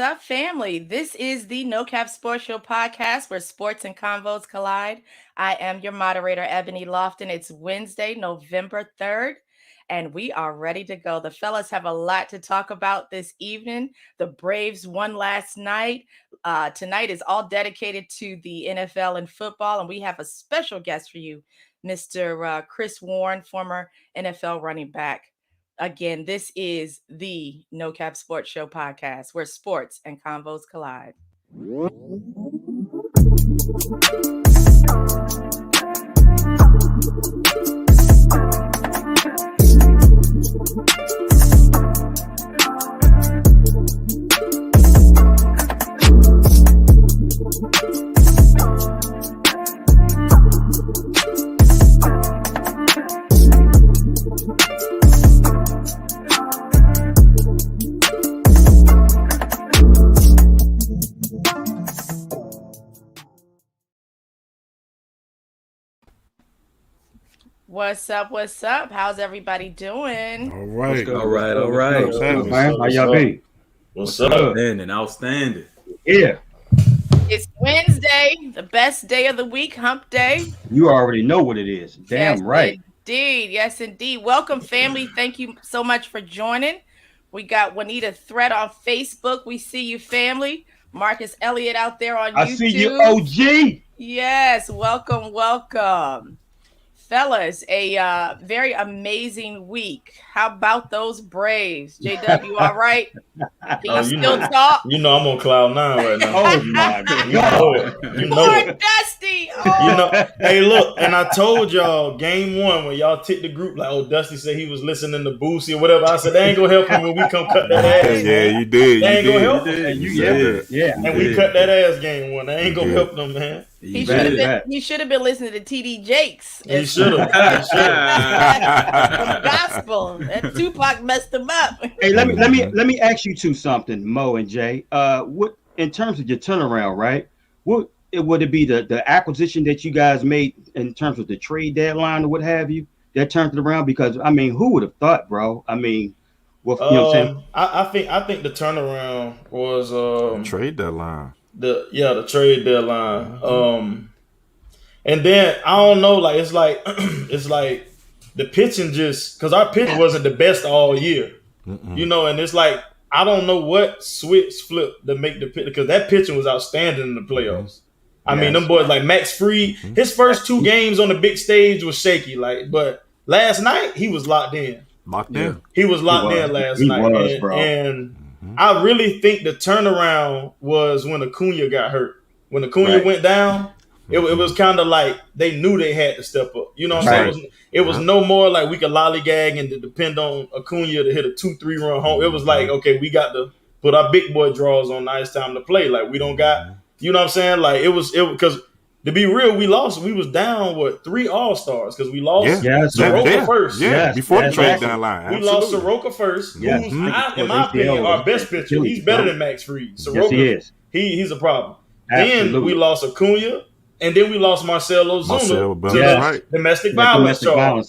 up, family? This is the No Cap Sports Show podcast where sports and convos collide. I am your moderator, Ebony Lofton. It's Wednesday, November 3rd, and we are ready to go. The fellas have a lot to talk about this evening. The Braves won last night. Tonight is all dedicated to the NFL and football, and we have a special guest for you, Mr. Chris Warren, former NFL running back. Again, this is the No Cap Sports Show podcast where sports and convos collide. What's up? What's up? How's everybody doing? All right. All right. What's up, man? How y'all be? What's up? Outstanding. Yeah. It's Wednesday, the best day of the week, hump day. You already know what it is. Damn yes, right. Indeed. Yes, indeed. Welcome, family. Thank you so much for joining. We got Juanita Thread on Facebook. We see you, family. Marcus Elliott out there on YouTube. I see you, OG. Yes. Welcome. Fellas, a very amazing week. How about those Braves? JW, all right? Can you still talk? You know I'm on cloud 9 right now. Oh, my God. You know Poor it. Dusty. Oh. You know, hey, look, and I told y'all game 1 when y'all ticked the group like, oh, Dusty said he was listening to Boosie or whatever. I said, they ain't going to help him when we come cut that ass. Yeah, you did. They ain't going to help him. Yeah. And we cut that ass game 1. They ain't going to help them, man. He should have been listening to TD Jakes. He should have. Gospel. That Tupac messed him up. Hey, let me ask you two something, Mo and Jay. What in terms of your turnaround, right? What would it be the acquisition that you guys made in terms of the trade deadline or what have you that turned it around? Because I mean, who would have thought, bro? I mean, you know what I'm saying? I think the turnaround was trade deadline. The trade deadline. And then I don't know, like it's like the pitching just because our pitching wasn't the best all year, you know, and it's like I don't know what switch flipped to make the pitch because that pitching was outstanding in the playoffs. I mean, them boys like Max Fried, his first 2 games on the big stage was shaky, like, but last night he was locked in. He was locked in last night, and I really think the turnaround was when Acuna got hurt. When Acuna went down, it was kind of like they knew they had to step up. You know what I'm saying? It was no more like we could lollygag and to depend on Acuna to hit a 2-3 run home. It was like, okay, we got to put our big boy draws on. Now it's time to play. Like we don't got, you know what I'm saying? Like it was because to be real, we lost. We was down 3 All-Stars because we lost Soroka first. Before the trade deadline. We lost Soroka first. Who's, in my opinion, our best pitcher. He's better than Max Fried. Soroka, he is. He's a problem. Then we lost Acuna, and then we lost Marcel Ozuna to domestic violence charge.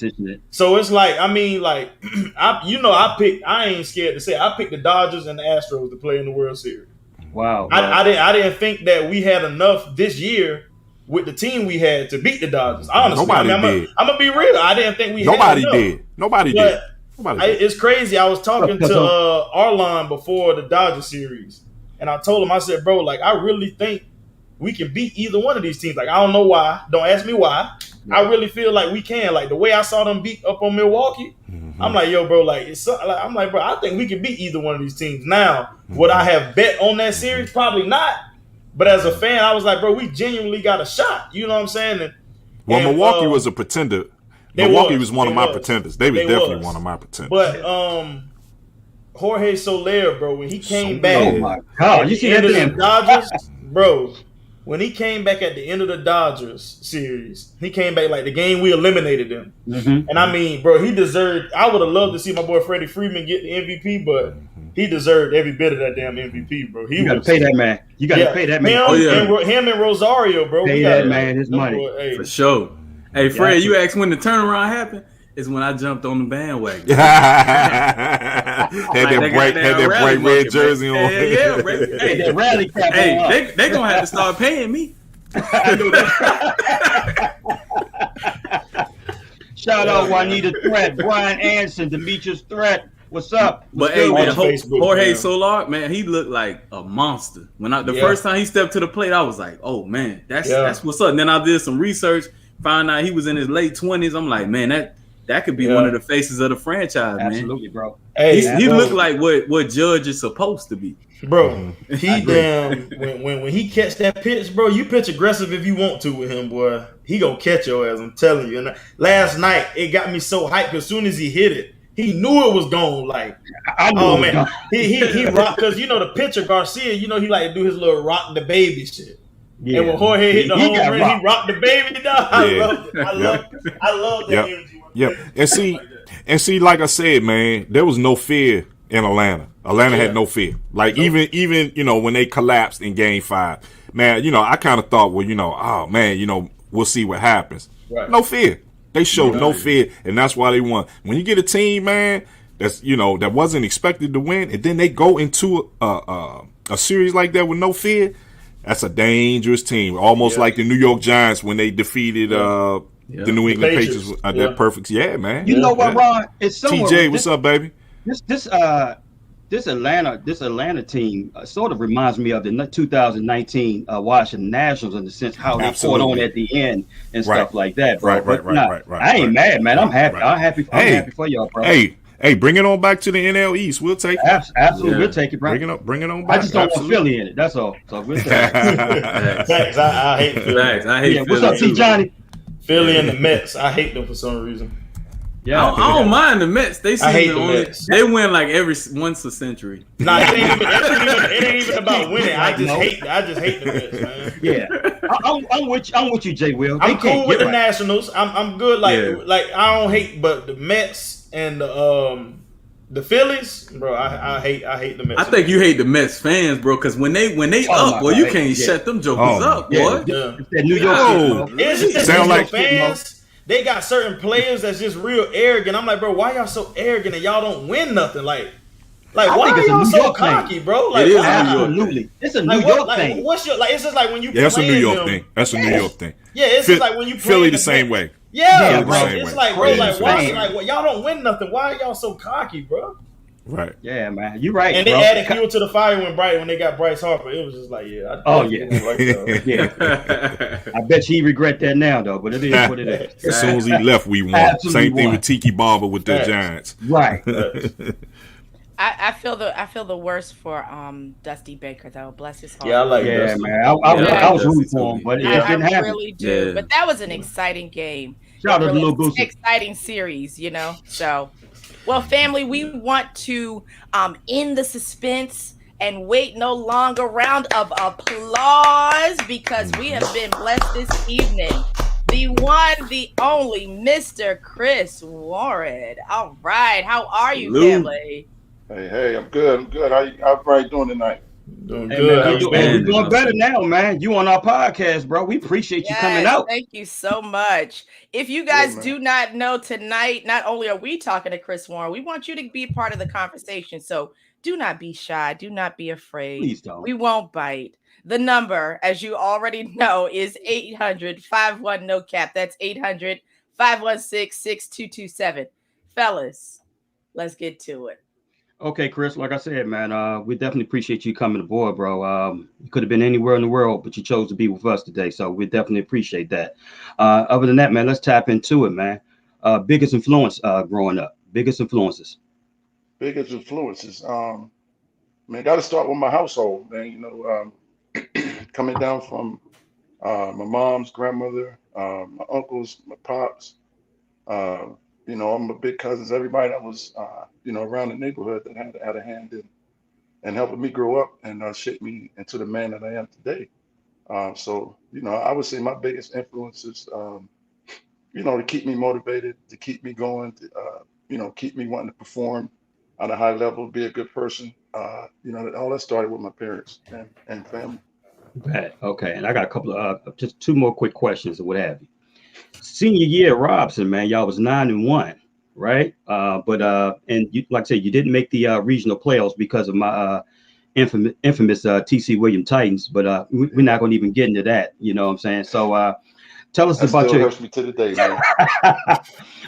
So it's like, I mean, like, I ain't scared to say I picked the Dodgers and the Astros to play in the World Series. Wow. I didn't think that we had enough this year with the team we had to beat the Dodgers. Honestly, I'm gonna be real. I didn't think we had enough. Nobody did. It's crazy. I was talking to Arlon before the Dodgers series, and I told him, I said, bro, like I really think we can beat either one of these teams. Like I don't know why. Don't ask me why. I really feel like we can. Like the way I saw them beat up on Milwaukee, I'm like, yo, bro, like I'm like, bro, I think we can beat either one of these teams. Now, would I have bet on that series? Probably not. But as a fan, I was like, bro, we genuinely got a shot. You know what I'm saying? Milwaukee was a pretender. Milwaukee was one of my pretenders. They was definitely one of my pretenders. But Jorge Soler, bro, when he came back, oh my God, you see that damn Dodgers, bro. When he came back at the end of the Dodgers series, he came back like the game we eliminated them. And I mean, bro, he deserved. I would have loved to see my boy Freddie Freeman get the MVP, but he deserved every bit of that damn MVP, bro. You got to pay that man. You got to pay that man. Him and Rosario, bro. Pay that man his money. Boy, for sure. Hey, Fred, you asked when the turnaround happened. is when I jumped on the bandwagon. had that bright red jersey on. Yeah, hey, that rally cap on. Hey, they gonna have to start paying me. I know that. Shout out Juanita Threat, Brian Anson, Demetrius Threat. What's up? But hey, man, Jorge Solar, man, he looked like a monster. When the first time he stepped to the plate, I was like, oh man, that's what's up. And then I did some research, found out he was in his late 20s. I'm like, man, that could be one of the faces of the franchise, man. Absolutely, bro. Hey, he looked like what Judge is supposed to be. Bro, he damn when he catch that pitch, bro, you pitch aggressive if you want to with him, boy. He gonna catch your ass, I'm telling you. And last night it got me so hyped because as soon as he hit it, he knew it was gone. Like, oh man, he rocked because the pitcher Garcia, he like to do his little rock the baby shit. Yeah. And when Jorge hit the home run, he rocked the baby down. I love it. I love that energy. Yep. And see, like I said, man, there was no fear in Atlanta. Atlanta had no fear. Like even when they collapsed in Game 5, man, I kind of thought, well, oh man, we'll see what happens. Right. No fear. They showed no fear, and that's why they won. When you get a team, man, that's that wasn't expected to win, and then they go into a series like that with no fear, that's a dangerous team. Almost like the New York Giants when they defeated the New England Patriots. That perfect. Yeah, man. You know what, Ron? It's somewhere. TJ, what's up, baby? This Atlanta team sort of reminds me of the 2019 Washington Nationals in the sense how they fought on at the end and stuff like that. Bro. Right. I ain't mad, man. I'm happy. I'm happy for y'all, bro. Hey, bring it on back to the NL East. We'll take it. Absolutely, we'll take it, bro. Bring it on back. I just don't want Philly in it. That's all. So we'll take it. Thanks. I hate Philly. I hate Philly. What's up, T. Johnny? Philly and the Mets. I hate them for some reason. Yeah, I don't mind the Mets. They they win like once a century. Nah, it ain't even about winning. I just hate the Mets, man. Yeah, I'm with you, Jay Will. I'm cool with the Nationals. I'm good. Like I don't hate, but the Mets and the Phillies, bro. I hate the Mets. I think you hate the Mets fans, bro, because when they up, boy, you can't shut them jokers up, boy. Yeah. That New York sound like fans. They got certain players that's just real arrogant. I'm like, bro, why y'all so arrogant and y'all don't win nothing? Like why are y'all so cocky, bro? Like, it is absolutely. It's a New York thing. What's your it's just like when you that's a New York thing. That's a New York thing. Yeah, it's just like when you Philly the same way. Yeah, bro. It's like, bro, why y'all don't win nothing? Why are y'all so cocky, bro? Right. Yeah, man. You're right. And they added fuel to the fire when they got Bryce Harper. It was just like, yeah. I bet you he regret that now, though. But it is what it is. As soon as he left, we won. Absolutely same thing with Tiki Barber with the Giants. Right. I feel the worst for Dusty Baker though. Bless his heart. Yeah, I like Dusty. Man. I was rooting for him, but it didn't happen. I really do. Yeah. But that was an exciting game. Shout out to Lil Boosie. Exciting series, So, well, family, we want to end the suspense and wait no longer. Round of applause because we have been blessed this evening. The one, the only, Mr. Chris Warren. All right, how are you, family? Hey, I'm good. How everybody doing tonight? Doing good. We're doing better now, man. You on our podcast, bro. We appreciate you coming out. Thank you so much. If you guys do not know tonight, not only are we talking to Chris Warren, we want you to be part of the conversation. So do not be shy. Do not be afraid. Please don't. We won't bite. The number, as you already know, is 800-51-NO-CAP. That's 800-516-6227. Fellas, let's get to it. Okay, Chris, like I said, man, we definitely appreciate you coming aboard, bro. You could have been anywhere in the world, but you chose to be with us today, so we definitely appreciate that. Other than that, man, let's tap into it, man. Biggest influence growing up, biggest influences. Biggest influences, man, got to start with my household, man. Coming down from my mom's grandmother, my uncles, my pops, I'm a big cousins, everybody that was, around the neighborhood that had a hand in helping me grow up and shape me into the man that I am today. So, I would say my biggest influences, to keep me motivated, to keep me going, to, keep me wanting to perform at a high level, be a good person. All that started with my parents and family. Okay. And I got a couple of just two more quick questions or what have you. Senior year at Robson, man, y'all was 9-1. right? And you, like I said, you didn't make the regional playoffs because of my infamous TC William Titans. But we're not going to even get into that. You know what I'm saying? So tell us That about still your. hurts me to the day, man.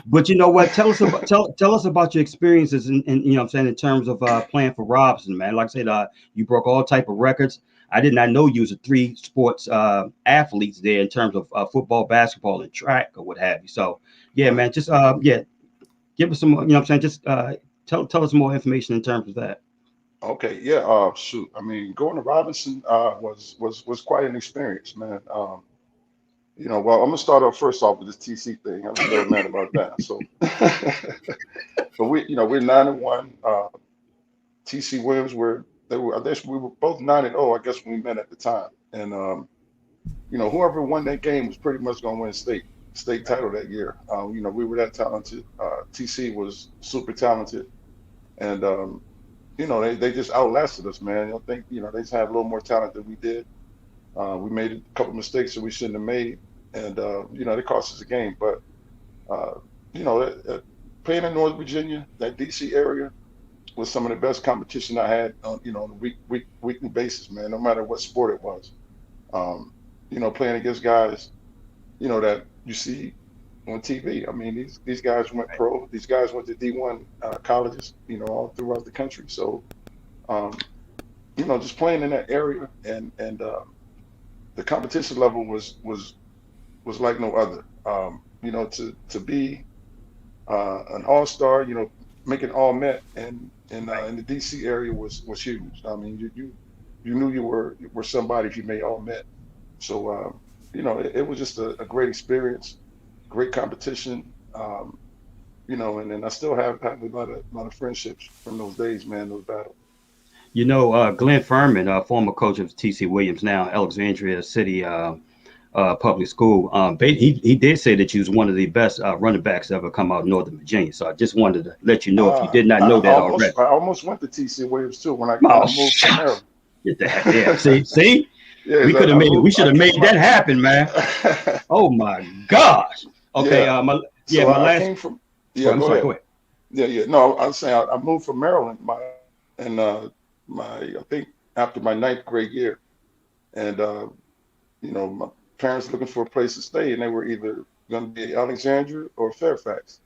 But you know what? Tell us about your experiences in you know what I'm saying in terms of playing for Robinson, man. Like I said, you broke all type of records. I did not know you was a three sports athletes there in terms of football, basketball, and track or what have you. So yeah, Right. man, just give us some more, you know what I'm saying? Just tell us more information in terms of that. Okay. Yeah. Shoot. I mean, going to Robinson was quite an experience, man. Well, I'm gonna start off first off with this TC thing. I was telling Matt about that. So, but we're 9-1. TC Williams I guess we were both 9-0. I guess when we met at the time, and whoever won that game was pretty much gonna win state title that year. We were that talented. TC was super talented, and they just outlasted us, man. I think they just had a little more talent than we did. We made a couple mistakes that we shouldn't have made, and they cost us a game. But uh, playing in North Virginia, that DC area was some of the best competition I had on a weekly basis, man. No matter what sport it was, um, playing against guys, that you see on TV. I mean, these guys went pro. These guys went to D1 colleges, all throughout the country. So, um, just playing in that area and the competition level was like no other. To be an all-star, making all Met and in the DC area was huge. I mean, you knew you were somebody if you made all Met. So it was just a great experience, great competition. And then I still have a lot of friendships from those days, man. Those battles. Glenn Furman, former coach of TC Williams, now Alexandria City Public School, he did say that you was one of the best running backs to ever come out of Northern Virginia. So I just wanted to let you know if you did not I know that already. I almost went to TC Williams too when Oh, I moved from Maryland. get the heck there. See, Yeah, we could have made it. We should have made that happen, man. Oh my gosh. Okay. Yeah. So My I last. came from. Oh, Yeah, I'm go sorry. ahead. Go ahead. Yeah. No, I was saying I moved from Maryland. And I think after my ninth grade year, and my parents looking for a place to stay, and they were either going to be Alexandria or Fairfax.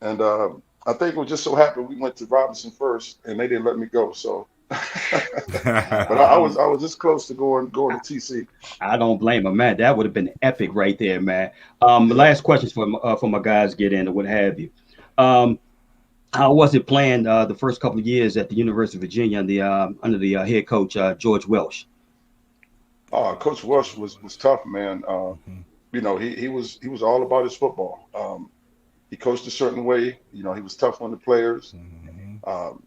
And I think it was just so happened we went to Robinson first, and they didn't let me go. So, but I was just close to going to TC. I don't blame him, man. That would have been epic right there, man. Yeah. Last questions for my guys get in or what have you. Um, how was it playing the first couple of years at the University of Virginia under the head coach George Welsh? Coach Rush was tough, man. He was all about his football. He coached a certain way. He was tough on the players.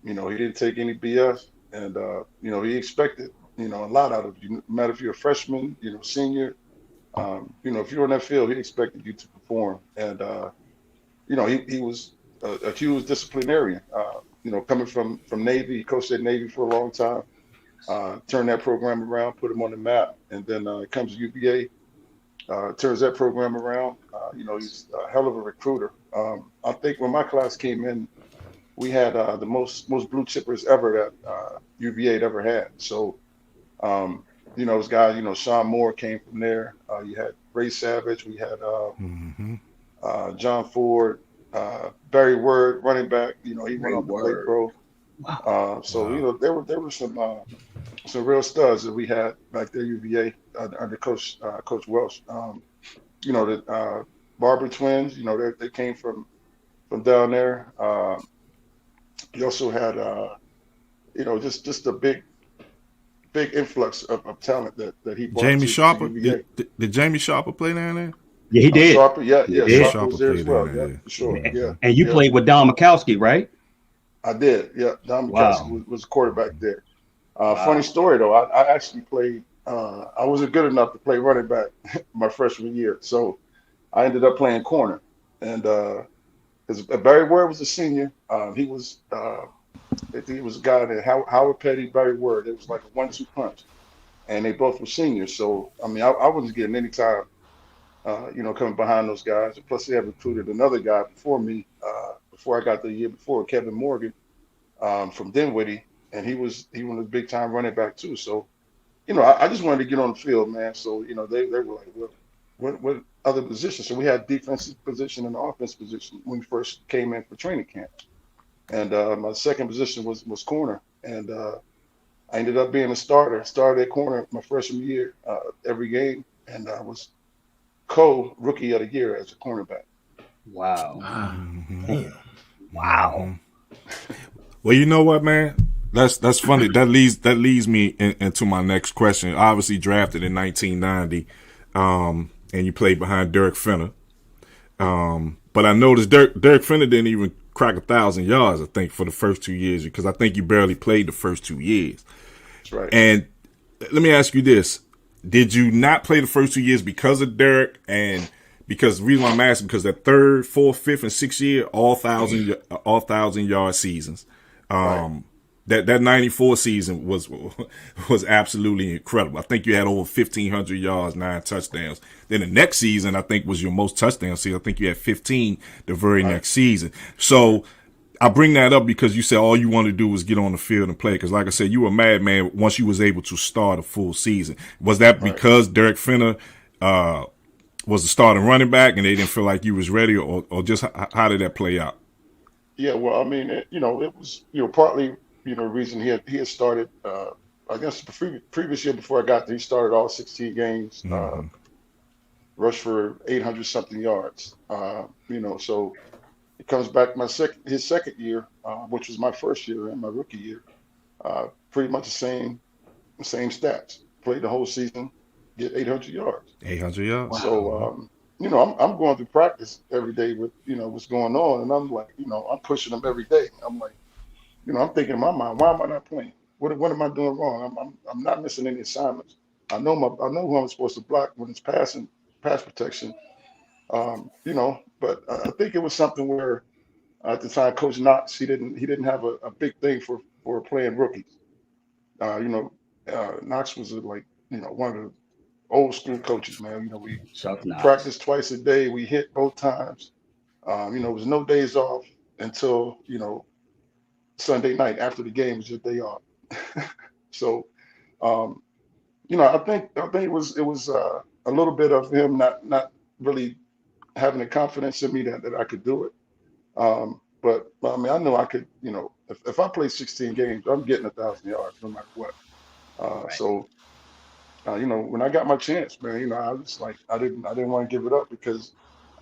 He didn't take any BS, and he expected a lot out of you. No matter if you're a freshman, senior, if you're on that field, he expected you to perform. And he was a huge disciplinarian. Coming from Navy, he coached at Navy for a long time. Turned that program around, put him on the map, and then comes to UVA, turns that program around. He's a hell of a recruiter. I think when my class came in, we had the most blue chippers ever that UVA had ever had. So, those guys, Sean Moore came from there. You had Ray Savage. We had John Ford, Barry Word, running back. He went off to play pro. So there were some real studs that we had back there, UVA under Coach Welsh. The Barber twins, they came from down there. You also had just a big influx of talent that he brought Jamie to Sharper. UVA. Did Jamie Sharper play down there? Yeah, he did. Sharper, yeah, He did. Sharper Sharper was there as played well. down Yeah, there. for sure. Yeah, And you yeah. played with Don Mikowski, right? I did. Yeah, Don Wow. McCaskey was quarterback there. Wow. Funny story though, I actually played. I wasn't good enough to play running back my freshman year, so I ended up playing corner. And because Barry Ward was a senior, he was a guy that Howard Petty, Barry Ward. It was like a 1-2 punch, and they both were seniors. So I mean, I wasn't getting any time, coming behind those guys. And plus, they had recruited another guy before me, before I got the year before, Kevin Morgan from Dinwiddie, and he was a big time running back too. So I just wanted to get on the field, man. So they were like, well, what other positions? So we had defensive position and offense position when we first came in for training camp, and my second position was corner, and I ended up being a starter. Started at corner my freshman year every game, and I was co-rookie of the year as a cornerback. Wow. Damn. Wow. Well, you know what, man? That's funny. That leads me into my next question. Obviously drafted in 1990, and you played behind Derek Finner. But I noticed Derek Finner didn't even crack 1,000 yards, I think, for the first 2 years, because I think you barely played the first 2 years. That's right. And let me ask you this. Did you not play the first 2 years because of Derek? And because the reason why I'm asking, because that third, fourth, fifth, and sixth year, all 1,000-yard seasons. Right. That 94 season was absolutely incredible. I think you had over 1,500 yards, 9 touchdowns. Then the next season, I think, was your most touchdowns season. I think you had 15 the very next season. So I bring that up because you said all you wanted to do was get on the field and play. Because like I said, you were a madman once you was able to start a full season. Was that because Derek Finner was the starting running back and they didn't feel like you was ready, or just how did that play out? Yeah, well, I mean, it was, partly, the reason he had started, I guess the previous year before I got there, he started all 16 games, rushed for 800 something yards, so it comes back his second year, which was my first year and my rookie year, pretty much the same stats, played the whole season, get 800 yards. 800 yards. So, I'm going through practice every day with, what's going on. And I'm like, I'm pushing them every day. I'm like, I'm thinking in my mind, why am I not playing? What am I doing wrong? I'm not missing any assignments. I know who I'm supposed to block when it's pass protection. But I think it was something where at the time, Coach Knox, he didn't have a big thing for playing rookies. Knox was like, one of the old school coaches, man. We practice twice a day. We hit both times. It was no days off until, Sunday night after the game was your day off. So, I think it was a little bit of him not really having the confidence in me that I could do it. But I mean, I know I could, if I play 16 games, I'm getting 1,000 yards no matter what. So, when I got my chance, man, I was like, I didn't want to give it up because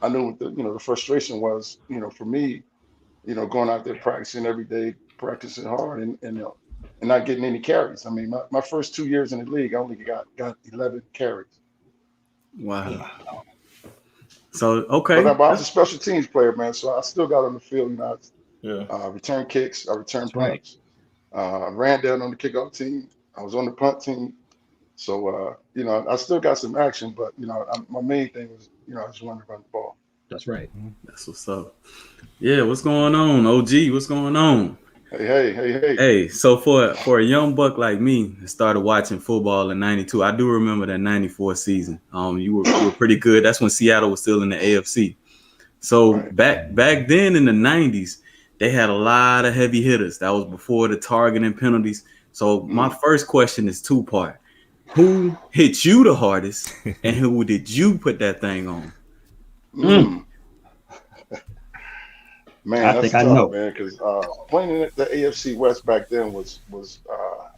I knew what the frustration was, for me, going out there practicing every day, practicing hard and not getting any carries. I mean, my first 2 years in the league, I only got 11 carries. Wow. So, okay. But I was a special teams player, man. So I still got on the field, return kicks, I returned punts. I ran down on the kickoff team. I was on the punt team. So, I still got some action, but, my main thing was, I just wanted to run the ball. That's right. That's what's up. Yeah, what's going on, OG? What's going on? Hey. Hey, so for a young buck like me that started watching football in 92, I do remember that 94 season. You were pretty good. That's when Seattle was still in the AFC. So back then in the 90s, they had a lot of heavy hitters. That was before the targeting penalties. So my first question is 2-part. Who hit you the hardest, and who did you put that thing on? Man, I that's think tough, I know, man, because playing in the AFC West back then was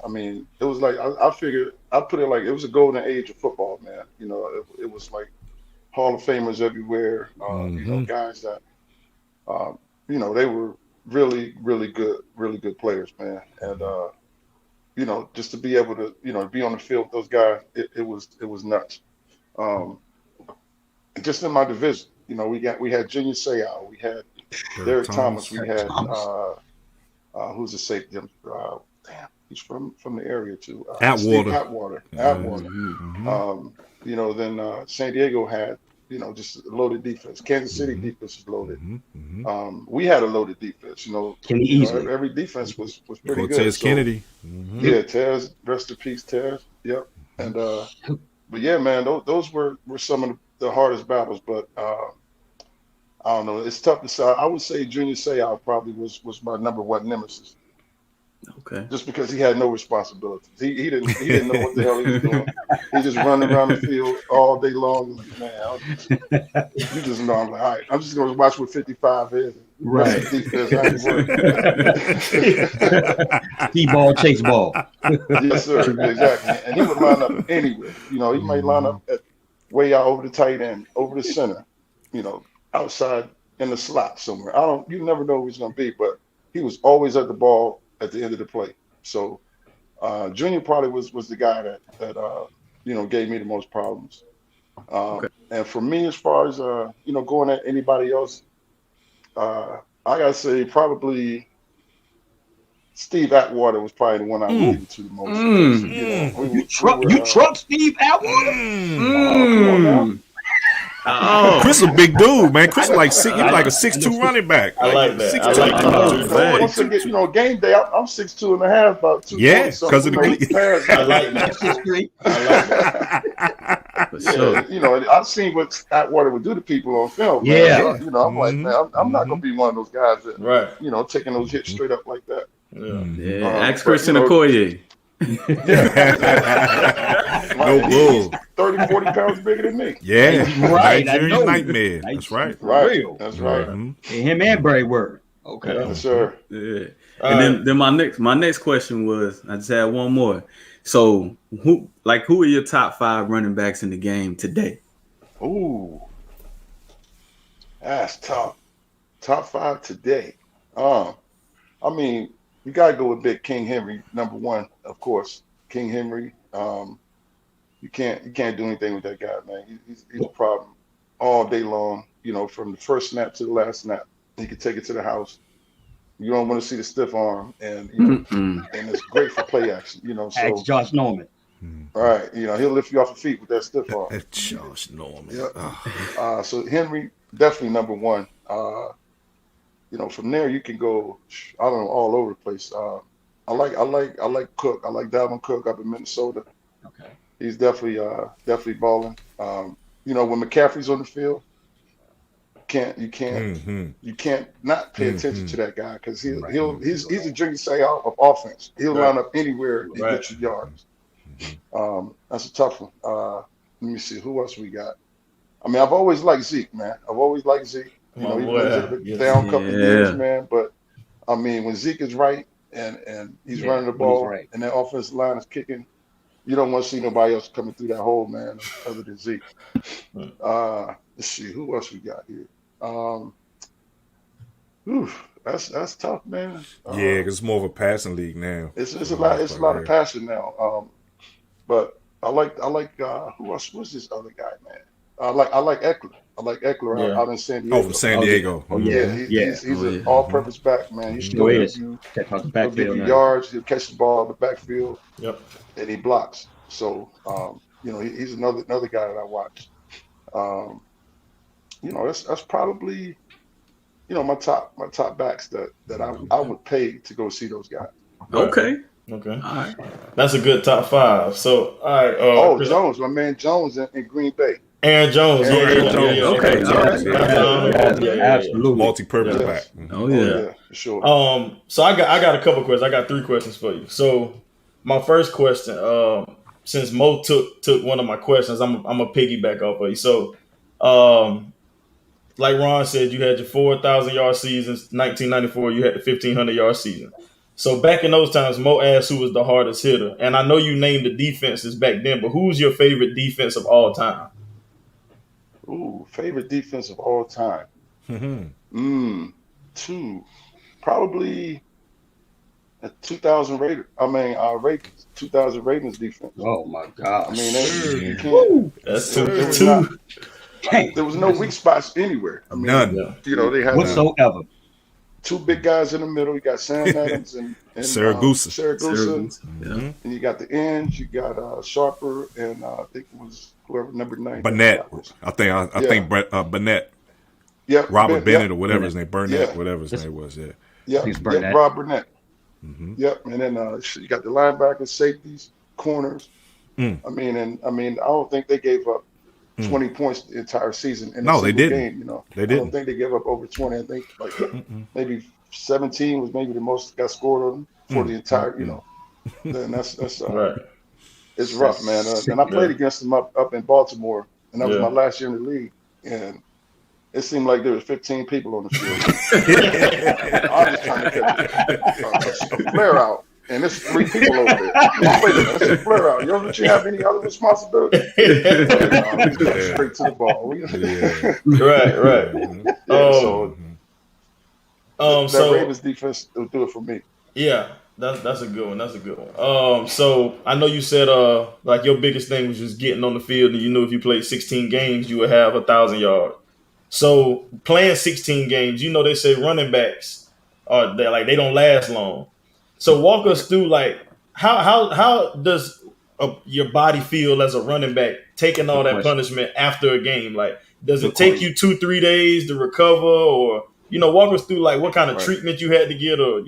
I mean, it was like I figured I put it like it was a golden age of football, man. It was like Hall of Famers everywhere. Guys that they were really, really good players, man. And just to be able to be on the field with those guys, it was nuts. Just in my division, we had Junior Seau, we had Derek Thomas, we had who's the safety? Damn, he's from the area too. Atwater. Then San Diego had just a loaded defense. Kansas City defense was loaded. We had a loaded defense. Every defense was pretty good. Cortez Kennedy. Yeah, Tez, rest in peace, Tez. Yep. And but yeah, man, those were some of the hardest battles. But I don't know. It's tough to say. I would say Junior Seau probably was my number one nemesis, Okay. just because he had no responsibilities. He didn't know what the hell he was doing. He just running around the field all day long. Like, man, you just know. I'm like, all right, I'm just going to watch what 55 is. Right. Defense, I ain't worried. T-ball, chase ball. Yes, sir. Exactly. And he would line up anywhere. You know, he might line up at way out over the tight end, over the center, you know, outside in the slot somewhere. You never know who he's going to be, but he was always at the ball at the end of the play. So Junior probably was the guy that you know, gave me the most problems. Okay. And for me, as far as you know, going at anybody else, I gotta say probably Steve Atwater was probably the one I related to the most. Because, you know, You truck Steve Atwater? Come on now. Oh, Chris is a big dude, man. Chris is like he's like a 6'2" running back. I like that. 6'2". I like that. Once again, you know, game day, I'm 6'2" and a half, about 2. Yeah, because of the I like that. for sure. You know, I've seen what Atwater would do to people on film. Man. Yeah. So, you know, I'm like, man, I'm not gonna be one of those guys that, Right. you know, taking those hits straight up like that. Yeah. Ask Christian Okoye. No bull. 30, 40 pounds bigger than me. Yeah, Right, I Nigerian know. nightmare. That's right. Right. Real. That's right. Him and Barry Word. Okay. Yes, sir. Yeah. And then my next question was, I just had one more. So who are your top 5 running backs in the game today? Ooh, that's tough. Top 5 today. I mean, you gotta go with Big King Henry, number 1, of course. King Henry. You can't do anything with that guy, man. He's a problem all day long. You know, from the first snap to the last snap, he can take it to the house. You don't want to see the stiff arm, and you know, and it's great for play action. You know, so Ask Josh Norman. all right, you know, he'll lift you off your feet with that stiff arm. That's Josh Norman. Yep. So Henry definitely number 1. You know, from there you can go, I don't know, all over the place. I like Cook. I like Dalvin Cook up in Minnesota. Okay. He's definitely balling. You know, when McCaffrey's on the field, you can't not pay attention to that guy, because he's a Junior Seau of offense. He'll line up anywhere and get you yards. That's a tough one. Let me see, who else we got. I mean, I've always liked Zeke, man. You know, he was down a couple of years, man. But I mean, when Zeke is right and he's running the ball and that offensive line is kicking, you don't want to see nobody else coming through that hole, man, other than Zeke. Let's see, who else we got here? That's tough, man. Yeah, because it's more of a passing league now. It's a lot of passion now. But I like who else? What's this other guy, man? I like Eckler. I like Eckler out in San Diego. Oh, from San Diego. Oh yeah, he's an all-purpose back, man. He's still is. he'll Backfield give you now. yards. He'll catch the ball in the backfield. Yep. And he blocks. So you know, he's another guy that I watch. You know, that's probably, you know, my top backs that I would pay to go see those guys. Okay. All right. That's a good top 5. So, all right. Jones, my man Jones in Green Bay. Aaron Jones. Okay. Absolutely. Multi-purpose back. Oh yeah, for sure. So I got a couple questions. I got 3 questions for you. So my first question, since Mo took one of my questions, I'm a piggyback off of you. So, like Ron said, you had your 4,000 yard seasons. 1994, you had the 1,500 yard season. So back in those times, Mo asked who was the hardest hitter, and I know you named the defenses back then, but who's your favorite defense of all time? Ooh, favorite defense of all time. 2, probably a 2000 Raiders. Ravens. 2000 Ravens defense. Oh my gosh. I mean, you can't. That's There was no weak spots anywhere. I mean, None. You know, they had whatsoever. 2 big guys in the middle. You got Sam Adams and Saragusa. And you got the ends. You got Sharper and I think it was whoever number 9. Burnett. I think Burnett. Yeah. Robert Bennett or whatever his name. Burnett, whatever his name was. Yeah. Rob Burnett. Yep. And then you got the linebackers, safeties, corners. I mean, I don't think they gave up 20 points the entire season in a No, they single didn't. game. You know, They I don't didn't. think they gave up over 20. I think like maybe 17 was maybe the most got scored on them for the entire. You know, then that's Right. it's rough, man. And I played against them up in Baltimore, and that was my last year in the league, and it seemed like there was 15 people on the field. I was just trying to catch a flare out, and there's 3 people over there. Wait a minute, that's a flare out. Don't you have any other responsibility? No, we just go straight to the ball. Right. That Ravens defense will do it for me. Yeah, that's a good one. That's a good one. So I know you said like your biggest thing was just getting on the field, and you knew if you played 16 games, you would have 1,000 yards. So playing 16 games, you know they say running backs they don't last long. So walk us through like how does your body feel as a running back taking all that punishment after a game? Like, does it take you 2-3 days to recover, or walk us through like what kind of treatment you had to get, or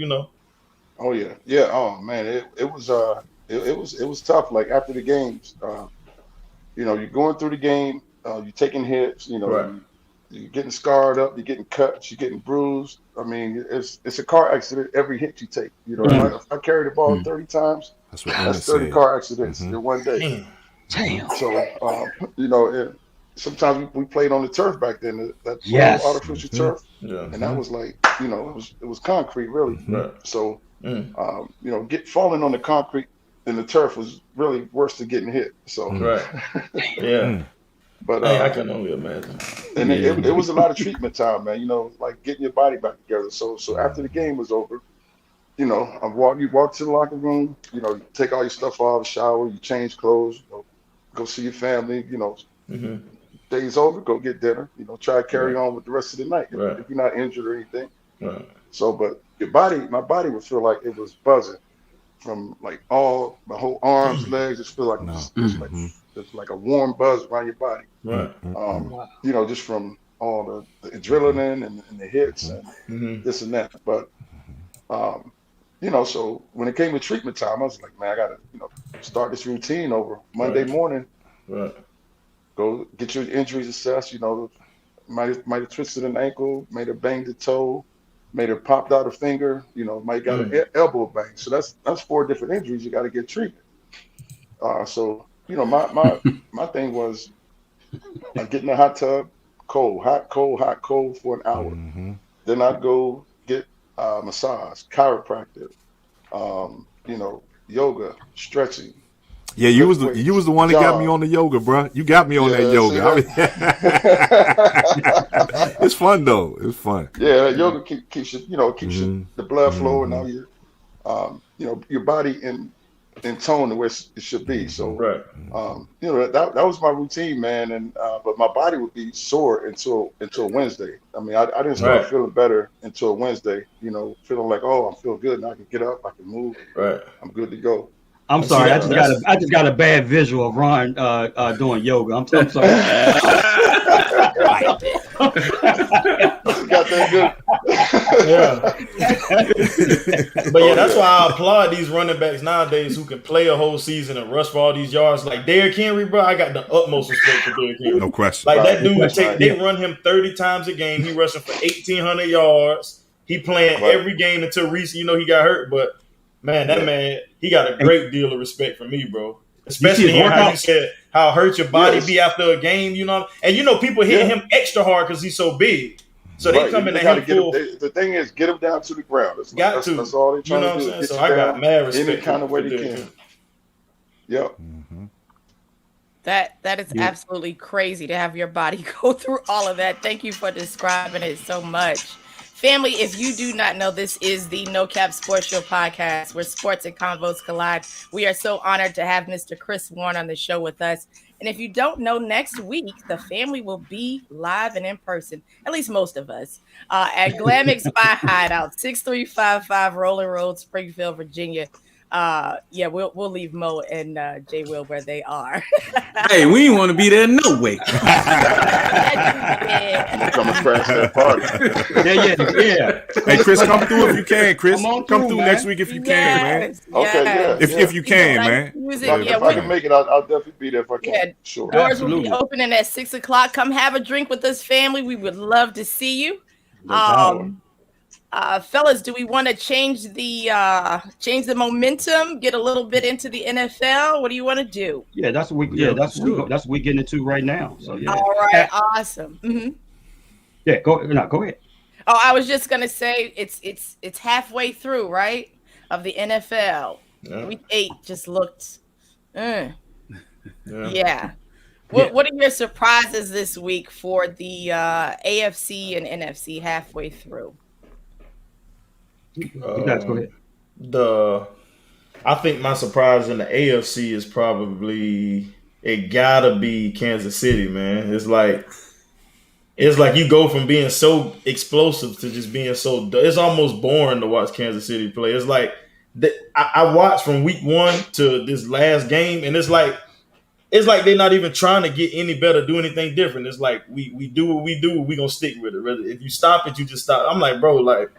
Oh yeah. Oh man, it was tough. Like after the games, you're going through the game, you're taking hits, you're getting scarred up, you're getting cuts, you're getting bruised. I mean, it's a car accident every hit you take. If I carry the ball 30 times, that's 30 car accidents in one day. Damn. So, sometimes we played on the turf back then, that artificial turf, and that was like, it was concrete really. So, falling on the concrete and the turf was really worse than getting hit. So, But I can only imagine. And it was a lot of treatment time, man. Like getting your body back together. So after the game was over, you walk to the locker room. You take all your stuff off, shower, you change clothes, go see your family. Day's over, go get dinner. Try to carry on with the rest of the night if you're not injured or anything. So, but my body would feel like it was buzzing from like all my whole arms, legs. Just feel like it's like a warm buzz around your body. Just from all the adrenaline and the hits and this and that. But so when it came to treatment time, I was like, man, I gotta start this routine over Monday morning. Go get your injuries assessed. Might have twisted an ankle, might have banged a toe, might have popped out a finger. Might got an elbow bang. So that's 4 different injuries you got to get treated. So my thing was get in the hot tub, hot, cold for an hour. Then I'd go get massage, chiropractor, yoga, stretching. Yeah, you was the one that got me on the yoga, bro. You got me on that yoga. It's fun though. It's fun. Yeah, yoga keeps the blood flowing. Now your body in tone to where it should be. So that was my routine, man. And but my body would be sore until Wednesday. I mean, I didn't start feeling better until Wednesday. Feeling like, oh, I'm feeling good now. I can get up, I can move. I'm good to go. I'm sorry, I just got a bad visual of Ron doing yoga. I'm sorry. Got that good. But yeah, that's why I applaud these running backs nowadays who can play a whole season and rush for all these yards. Like Derrick Henry, bro, I got the utmost respect for Derrick Henry. No question. Like that dude, they run him 30 times a game. He rushing for 1,800 yards. He playing every game until recently, he got hurt. But man, that man, he got a great deal of respect from me, bro. Especially hearing how you said how hurt your body be after a game, And people hit him extra hard because he's so big. So they come in and him full. The thing is, get him down to the ground. That's all they're trying to do. So I got mad respect. Any kind of way they can. Yep. That is absolutely crazy to have your body go through all of that. Thank you for describing it so much. Family, if you do not know, this is the No Cap Sports Show podcast where sports and convos collide. We are so honored to have Mr. Chris Warren on the show with us. And if you don't know, next week, the family will be live and in person, at least most of us, at Glamix by Hideout, 6355 Rolling Road, Springfield, Virginia. Yeah, we'll leave Mo and J Will where they are. Hey, we ain't want to be there no way. Come and crash that party. Yeah. Hey, Chris, come through if you can. Chris, Come on come through, through man. next week if you can, man. Okay, yeah. If you can, man. Music, If I can make it, I'll definitely be there if I can. Yeah, Sure. doors Absolutely. will be opening at 6:00. Come have a drink with us, family. We would love to see you. No doubt. Fellas, do we want to change the momentum? Get a little bit into the NFL. What do you want to do? Yeah, that's what we getting into right now. So yeah. All right, awesome. Yeah, go ahead. Oh, I was just gonna say it's halfway through, right? Of the NFL. Yeah. Week 8 just looked. Yeah. Yeah. What are your surprises this week for the AFC and NFC halfway through? You guys go ahead. I think my surprise in the AFC is probably it gotta be Kansas City, man. It's like you go from being so explosive to just being so. It's almost boring to watch Kansas City play. It's like I watched from week 1 to this last game, and it's like they're not even trying to get any better, do anything different. It's like we do what we do, we gonna stick with it. If you stop it, you just stop. I'm like, bro, like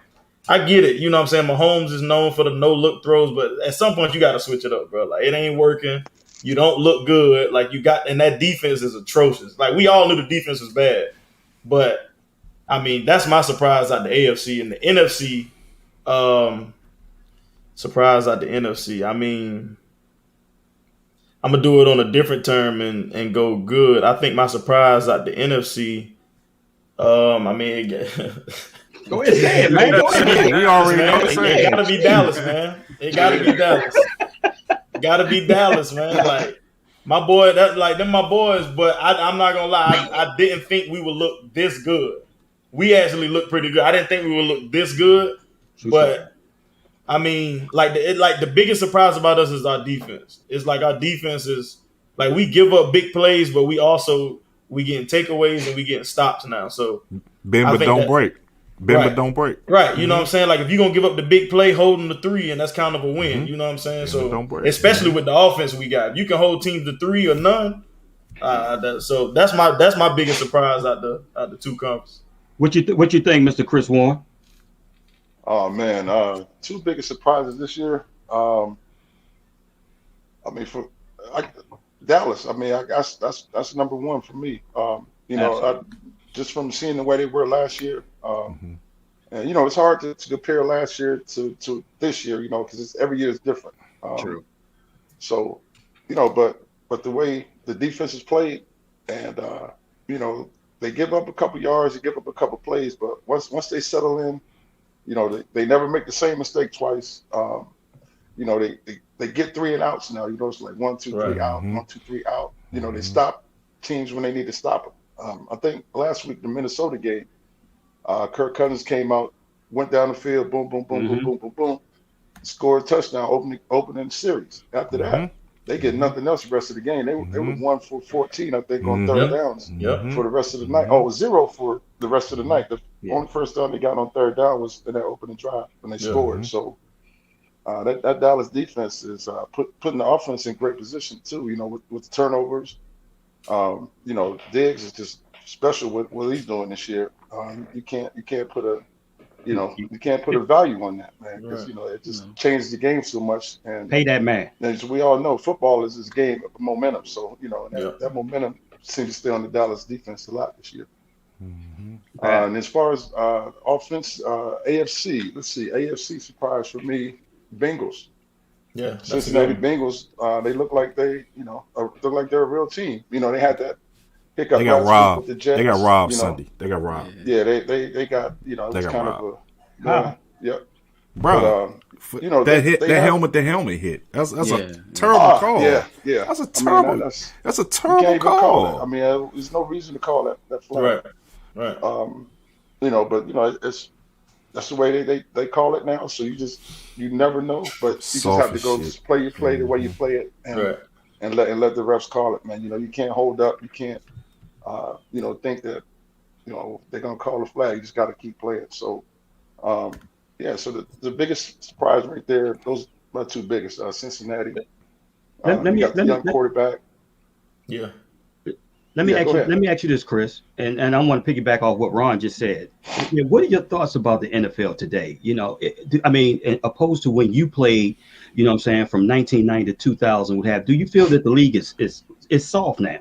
I get it. You know what I'm saying? Mahomes is known for the no-look throws, but at some point you got to switch it up, bro. Like, it ain't working. You don't look good. Like, and that defense is atrocious. Like, we all knew the defense was bad. But, I mean, that's my surprise out the AFC. And the NFC, surprise out the NFC. I mean, I'm going to do it on a different term and go good. I think my surprise out the NFC, I mean, Go ahead, say it, man. Go ahead. We already know the same. It gotta be Dallas, man. It gotta be Dallas. Gotta be Dallas, man. Like my boy, them my boys. But I'm not gonna lie, I didn't think we would look this good. We actually looked pretty good. I didn't think we would look this good, but I mean, the biggest surprise about us is our defense. It's like our defense is like we give up big plays, but we getting takeaways and we getting stops now. So bend but don't break. Bend but don't break. Right. You know what I'm saying? Like if you're gonna give up the big play, holding the 3, and that's kind of a win. You know what I'm saying? Bend but don't break. Especially with the offense we got, you can hold teams to 3 or none. So that's my biggest surprise out the 2 conferences. What you think, Mr. Chris Warren? Oh man, 2 biggest surprises this year. I mean, Dallas. I mean, that's number 1 for me. You know, just from seeing the way they were last year. And you know, it's hard to compare last year to this year. You know, because every year is different. True. So, you know, but the way the defense is played, and you know, they give up a couple yards, they give up a couple plays, but once they settle in, you know, they never make the same mistake twice. You know, they get 3 and outs now. You know, it's like 1, 2, 3 out, 1, 2, 3 out. You know, they stop teams when they need to stop them. I think last week the Minnesota game, Kirk Cousins came out, went down the field, boom, boom, boom, boom, boom, boom, boom, scored a touchdown, opening the series. After that, they get nothing else the rest of the game. They were 1 for 14, I think, on third downs for the rest of the night. Oh, it was 0 for the rest of the night. The only first down they got on third down was in that opening drive when they scored. So that Dallas defense is putting the offense in great position too. You know, with turnovers. You know, Diggs is just special with what he's doing this year. You can't put a value on that, man, because you know it just changes the game so much. And Pay that man. As we all know, football is this game of momentum. So you know that momentum seems to stay on the Dallas defense a lot this year. And as far as offense, AFC, let's see, AFC surprise for me, Bengals. Yeah, Cincinnati Bengals. They look like they're a real team. You know, they had that hiccup. They got robbed. With the Jets, they got robbed you know. Sunday. They got robbed. Yeah, they got, you know, it was kind of a yep. Bro, but, you know, the helmet hit. That's a terrible call. Yeah. That's a terrible. That's a terrible call. I mean, there's no reason to call that flag. Right. You know, but you know, that's the way they call it now. So you never know, but you just have to go play your play the way you play it, and let the refs call it, man. You know, you can't hold up, you can't, you know, think that, you know, they're gonna call a flag. You just got to keep playing. So, so the biggest surprise right there, those my two biggest. Cincinnati. Let You me got the young quarterback. Yeah. Yeah, go ahead. let me ask you this, Chris, and I want to piggyback off what Ron just said. What are your thoughts about the NFL today? I mean, opposed to when you played, you know what I'm saying, from 1990 to 2000, what have? Do you feel that the league is soft now?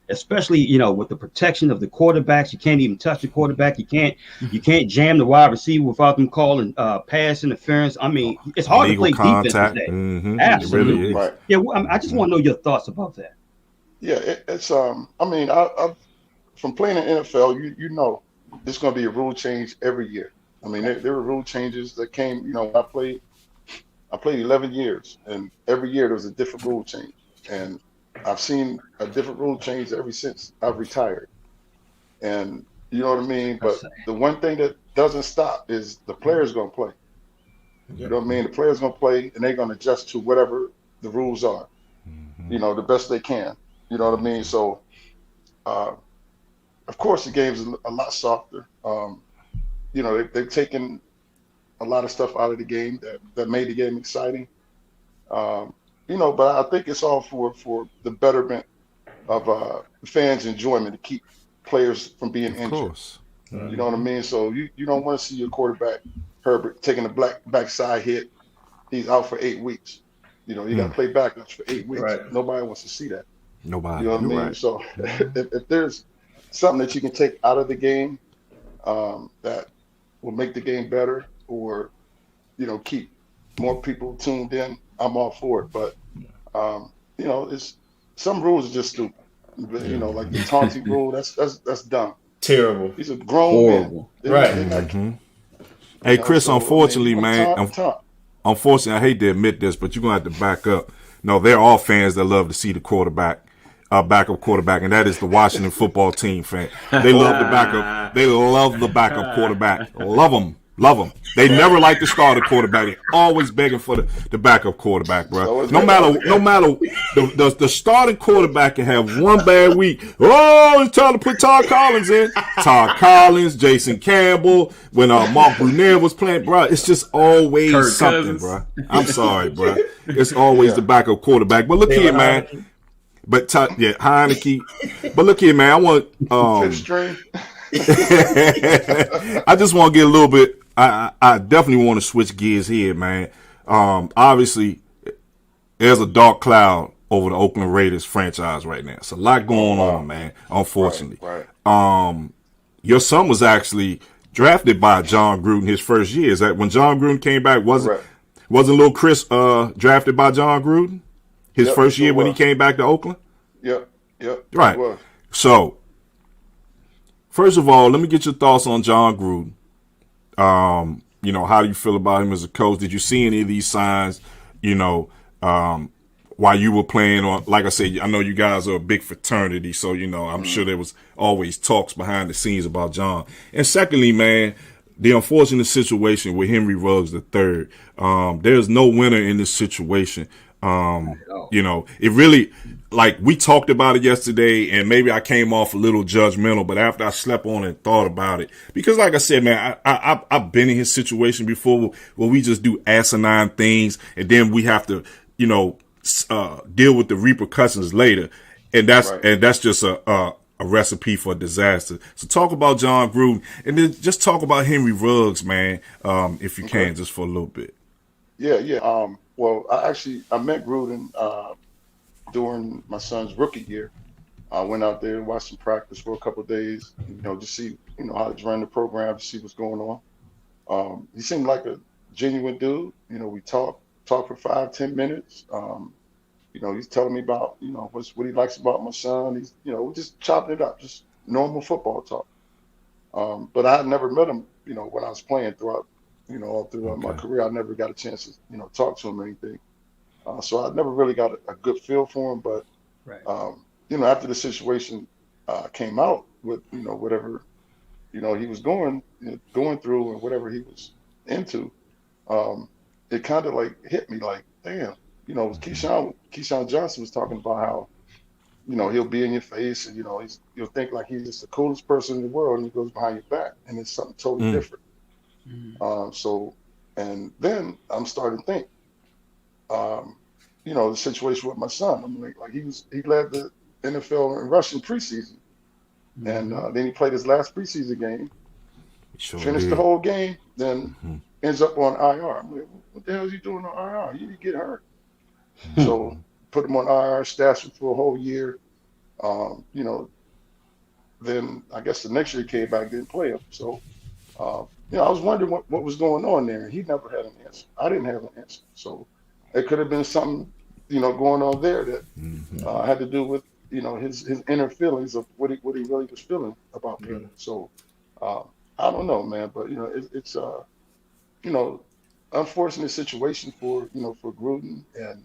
Especially, with the protection of the quarterbacks, you can't even touch the quarterback. You can't jam the wide receiver without them calling pass interference. I mean, it's hard to Legal play defense contact. today. Mm-hmm. It really Absolutely. is. Right. Yeah, I just want to know your thoughts about that. Yeah, it's I mean, I've from playing in NFL, you know, there's going to be a rule change every year. I mean, there were rule changes that came. I played 11 years, and every year there was a different rule change, and I've seen a different rule change ever since I've retired. And you know what I mean. But the one thing that doesn't stop is the players going to play. You know what I mean? The players going to play, and they're going to adjust to whatever the rules are. The best they can. You know what I mean? So. Uh, Of course, the game's a lot softer. They've taken a lot of stuff out of the game that made the game exciting. But I think it's all for the betterment of fans' enjoyment to keep players from being Of injured. course. You know what I mean? So you don't want to see your quarterback Herbert taking a backside hit. He's out for 8 weeks. You got to play backups for 8 weeks. Right. Nobody wants to see that. Nobody. You know what I You're mean? right. So if there's something that you can take out of the game that will make the game better, or keep more people tuned in, I'm all for it. But it's some rules are just stupid. Like the taunting rule, that's dumb. Terrible. These are grown Horrible. men. Right. They're not, Hey, Chris, so, unfortunately, you man, taunt. unfortunately, I hate to admit this, but you're going to have to back up. No, there are fans that love to see the backup quarterback, and that is the Washington football team fan. They love the backup. They love the backup quarterback. Love them. Love them. They never like the starter quarterback. They always begging for the backup quarterback, bro. No matter the starting quarterback can have one bad week. Oh, it's time to put Todd Collins in. Todd Collins, Jason Campbell. When Mark Brunel was playing, bro, it's just always Kirk something, Cousins. bro. I'm sorry, bro. It's always the backup quarterback. But look here, man. But Heineke. But look here, man. I want Fifth string. I just want to get a little bit. I definitely want to switch gears here, man. Obviously, there's a dark cloud over the Oakland Raiders franchise right now. It's a lot going on, man. Unfortunately, Right. Your son was actually drafted by John Gruden his first year. Is that when John Gruden came back? Wasn't little Chris drafted by John Gruden his first year when he came back to Oakland? Yep. Right. So, first of all, let me get your thoughts on John Gruden. How do you feel about him as a coach? Did you see any of these signs, while you were playing? Or, like I said, I know you guys are a big fraternity, so, I'm sure there was always talks behind the scenes about John. And secondly, man, the unfortunate situation with Henry Ruggs III. There's no winner in this situation. It really, like, we talked about it yesterday, and maybe I came off a little judgmental, but after I slept on it and thought about it, because like I said, man, I've been in his situation before where we just do asinine things, and then we have to, deal with the repercussions later. And that's just a recipe for disaster. So talk about John Gruden, and then just talk about Henry Ruggs, man, if you can, just for a little bit. Yeah. Well, I met Gruden during my son's rookie year. I went out there and watched him practice for a couple of days, to see, how to run the program, to see what's going on. He seemed like a genuine dude. We talked for 5-10 minutes. He's telling me about, what he likes about my son. He's, we just chopping it up, just normal football talk. But I had never met him, when I was playing throughout, all throughout my career. I never got a chance to, talk to him or anything. So I never really got a good feel for him. But, after the situation came out with, whatever, he was going through and whatever he was into, it kind of like hit me like, damn, Keyshawn Johnson was talking about how, he'll be in your face and, you'll think like he's just the coolest person in the world, and he goes behind your back, and it's something totally different. And then I'm starting to think, the situation with my son. I mean, he led the NFL in rushing preseason, and then he played his last preseason game, Sure finished the did. whole game, then ends up on IR. I'm like, what the hell is he doing on IR? He didn't get hurt. So put him on IR, stashed him for a whole year. Um, you know, then I guess the next year he came back, didn't play him. So, I was wondering what was going on there. He never had an answer. I didn't have an answer. So it could have been something, going on there that had to do with, his inner feelings of what he really was feeling about people. So uh, I don't know, man, but it's you know, unfortunate situation for Gruden, and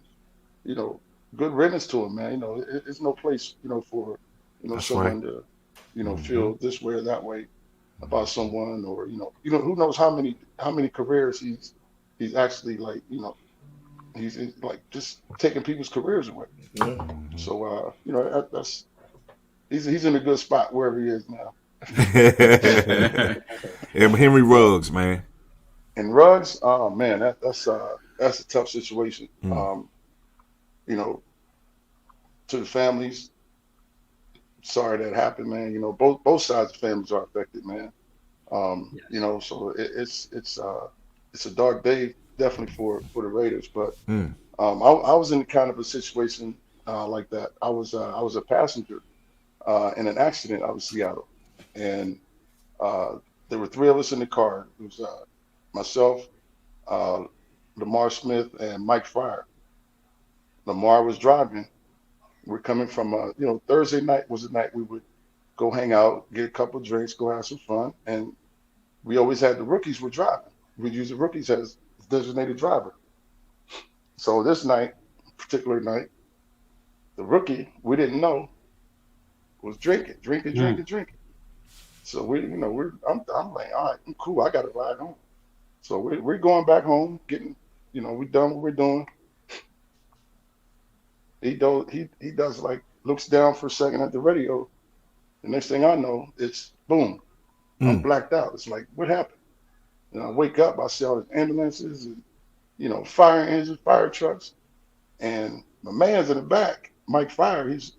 you know, good riddance to him, man. It's no place, for That's right. someone to, feel this way or that way about someone, or who knows how many careers he's actually like, he's like just taking people's careers away. So that's he's in a good spot wherever he is now. And Henry Ruggs, man. And Ruggs, oh man, that's a tough situation. You know, to the families, sorry that happened, man. Both sides of families are affected, man. So it's a dark day definitely for the Raiders. But I was in kind of a situation like that. I was a passenger in an accident out of Seattle, and uh, there were three of us in the car. It was myself, uh, Lamar Smith, and Mike Fryer. Lamar was driving. We're coming from Thursday night was the night we would go hang out, get a couple of drinks, go have some fun, and we always had the rookies were driving. We'd use the rookies as designated driver. So this night, particular night, the rookie we didn't know was drinking, drinking, drinking, drinking. So I'm like, all right, I'm cool. I got to ride home. So we're going back home, getting, we done what we're doing. He does like looks down for a second at the radio. The next thing I know, it's boom. I'm blacked out. It's like, what happened? And I wake up, I see all these ambulances and fire engines, fire trucks, and my man's in the back, Mike Fire. He's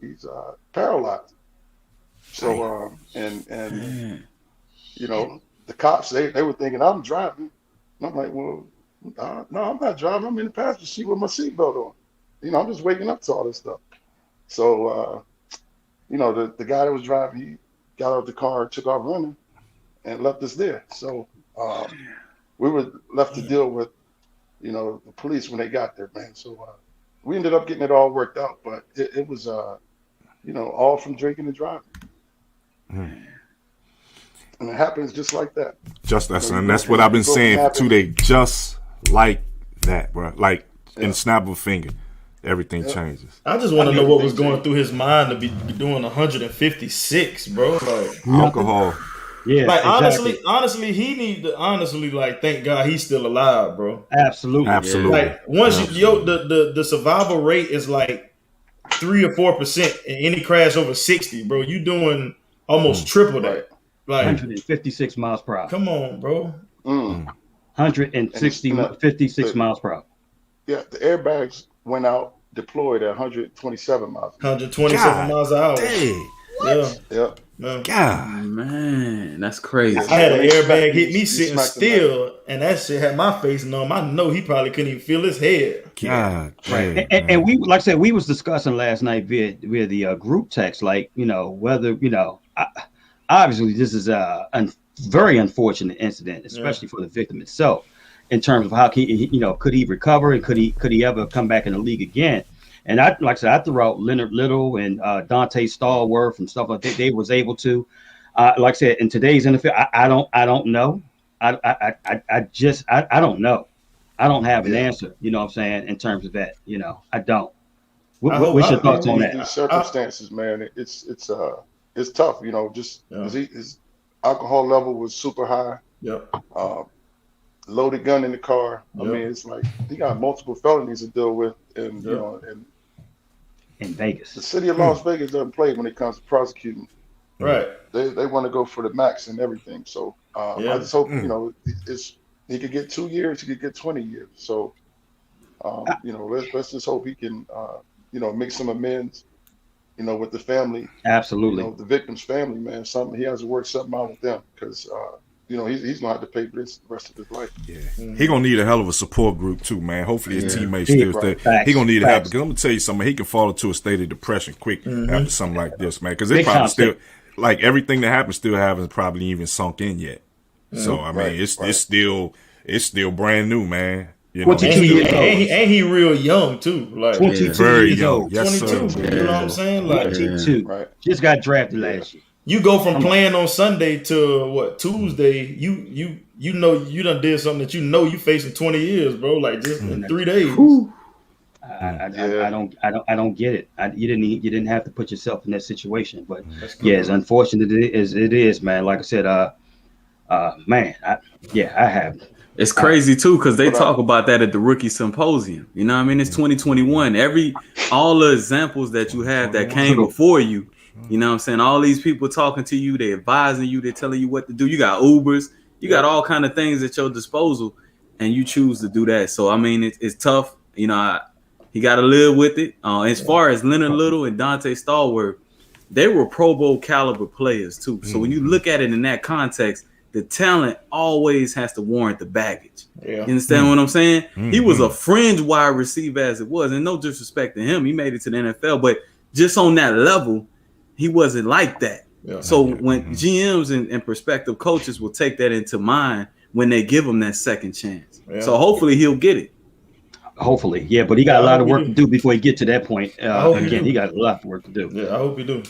paralyzed. So and the cops they were thinking I'm driving. And I'm like, well, no, I'm not driving. I'm in the passenger seat with my seatbelt on. I'm just waking up to all this stuff. So the guy that was driving, he got out of the car, took off running, and left us there. So we were left to deal with the police when they got there, man. So we ended up getting it all worked out, but it was all from drinking and driving. And it happens just like that. And that's what I've been saying for 2 days. Just like that, bro. Like in the snap of a finger, everything changes. I just want to know what was going through his mind to be doing 156, bro. Like alcohol. Yeah. Like exactly. honestly, he need to like thank God he's still alive, bro. Absolutely. Like once the survival rate is like 3 or 4% in any crash over 60, bro. You doing almost triple that. Like 156 miles per hour. Come on, bro. 56 miles per hour. Yeah, the airbags went out, deployed at 127 miles. 127 miles an hour. Dang. Yeah. God, man, that's crazy. I had an airbag hit me sitting still, and that shit had my face numb. I know he probably couldn't even feel his head. God, right. And we, like I said, we was discussing last night via the group text, like whether obviously this is a very unfortunate incident, especially for the victim itself, in terms of how could he recover and could he ever come back in the league again. And like I said, I threw out Leonard Little and Dante Stallworth and stuff like that. They was able to, like I said, in today's NFL, I don't know. I don't know. I don't have an answer. You know what I'm saying, in terms of that. I don't. What's your thoughts on that? These circumstances, man, it's tough. Just because his alcohol level was super high. Yep. Loaded gun in the car. I mean, it's like he got multiple felonies to deal with, and and in Vegas, the city of Las Vegas doesn't play when it comes to prosecuting. Right. They want to go for the max and everything. So I just hope he could get 2 years, he could get 20 years. So Let's just hope he can, make some amends, with the family, Absolutely. the victim's family, man. He has to work something out with them because, he's gonna have to pay for this the rest of his life. Yeah, he gonna need a hell of a support group too, man. Hopefully his teammates He- still stay. Facts, He gonna need help facts. because I'm gonna tell you something. He can fall into a state of depression quick after something like this, man. Because it Big probably time. still like everything that happened still haven't probably even sunk in yet. So I mean, it's still brand new, man. You know, 22 years old. Ain't he real young too? Like 22 very years young. old. Yes, 22. sir. You know what I'm saying? Like 22. Right. Just got drafted last year. you go from playing on Sunday to what Tuesday. You done did something that you facing 20 years, bro. Like just in 3 days. I don't get it. You didn't have to put yourself in that situation, but as unfortunate as it is, man. Like I said, man, I have. It's crazy too because they talk about that at the rookie symposium. You know what I mean? It's 2021. All the examples that you have that came before you. You know what I'm saying? All these people talking to you, they advising you, they telling you what to do. You got Ubers, you got all kind of things at your disposal, and you choose to do that. So I mean, it's tough. You know, he got to live with it. As far as Leonard Little and Dante Stallworth, they were Pro Bowl caliber players too. So when you look at it in that context, the talent always has to warrant the baggage. Yeah. You understand what I'm saying? He was a fringe wide receiver as it was, and no disrespect to him, he made it to the NFL, but just on that level, he wasn't like that. Yeah. So when GMs and prospective coaches will take that into mind when they give him that second chance. Yeah. So hopefully he'll get it. Hopefully, yeah, but he got a lot of work to do before he get to that point. Again, he got a lot of work to do. Yeah, I hope you do.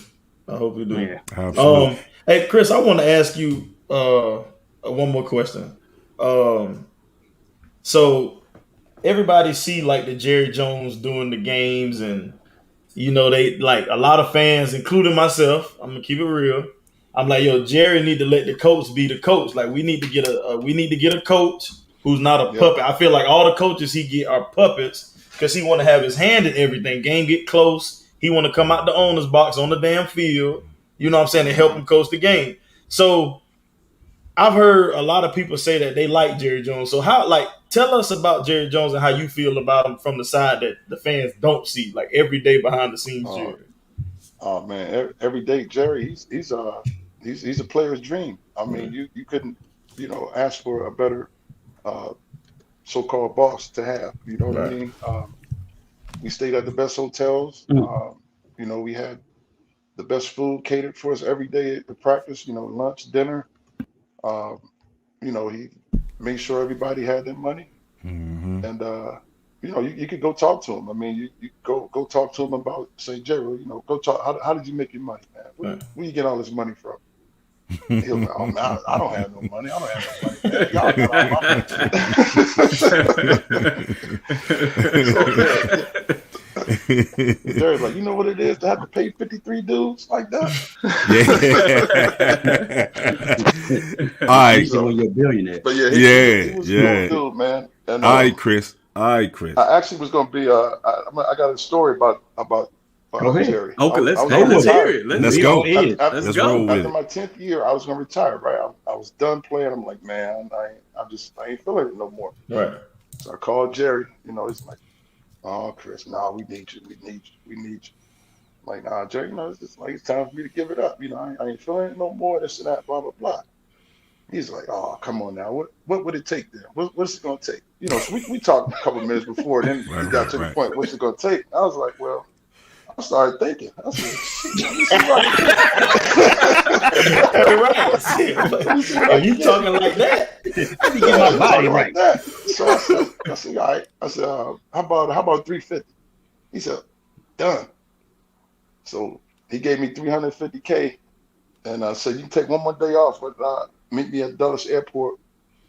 Yeah, absolutely. Hey, Chris, I want to ask you one more question. So everybody see like the Jerry Jones doing the games, and they like a lot of fans, including myself. I'm gonna keep it real. I'm like, yo, Jerry need to let the coach be the coach. Like we need to get a coach who's not a puppet. I feel like all the coaches he get are puppets because he want to have his hand in everything. Game get close, he want to come out the owner's box on the damn field. You know what I'm saying, to help him coach the game. So I've heard a lot of people say that they like Jerry Jones. So tell us about Jerry Jones and how you feel about him from the side that the fans don't see, like every day behind the scenes, Jerry. Oh man, every day Jerry, he's a player's dream. I mean, you couldn't, ask for a better so-called boss to have. You know what I mean? We stayed at the best hotels. We had the best food catered for us every day at the practice. Lunch, dinner. He made sure everybody had their money, and you could go talk to him. I mean, you go talk to him about, say, Jerry, go talk. How did you make your money, man? Where you get all this money from? He'll be like, oh man, I don't have no money. I don't have no money. Man. Y'all got all my money. Jerry's like, you know what it is to have to pay 53 dudes like that? All right. So you're a billionaire. But he was a cool dude, man. And, all right, Chris. I actually was going to be. I got a story about Jerry. Okay, let's hear it. Let's go. Let's go with after my 10th year, I was going to retire. Right, I was done playing. I'm like, man, I ain't feeling it no more. Right. So I called Jerry. He's like, oh, Chris, we need you. We need you. I'm like, nah, Jerry, it's time for me to give it up. I ain't feeling it no more. This and that, blah blah blah. He's like, oh, come on now. What would it take then? What's it gonna take? So we talked a couple of minutes before. Then we got to the point. What's it gonna take? I was like, well, I started thinking. I said, are you talking like that? Let me get my body right. Like so I said, all right. I said, how about 350? He said, done. So he gave me $350K, and I said, you can take one more day off, but meet me at Dulles Airport,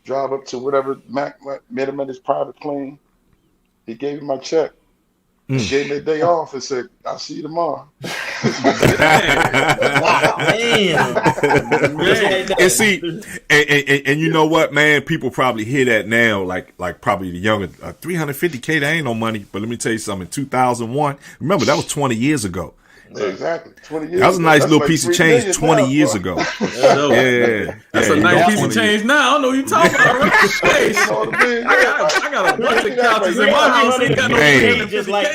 drive up to whatever Mac met him at his private plane. He gave me my check. He gave me a day off and said, I'll see you tomorrow. Wow, man. And see, and you know what, man? People probably hear that now, like probably the younger, $350K, that ain't no money. But let me tell you something. In 2001, remember that was 20 years ago. Exactly. 20 years. That was a nice That's little like piece of 3 change million 20 now, years boy. ago. Yeah. That's a nice piece of change now. I don't know what you're talking about. Right? Hey, You know what I mean? I got a bunch of couches in my house. Ain't got no Man. man Just like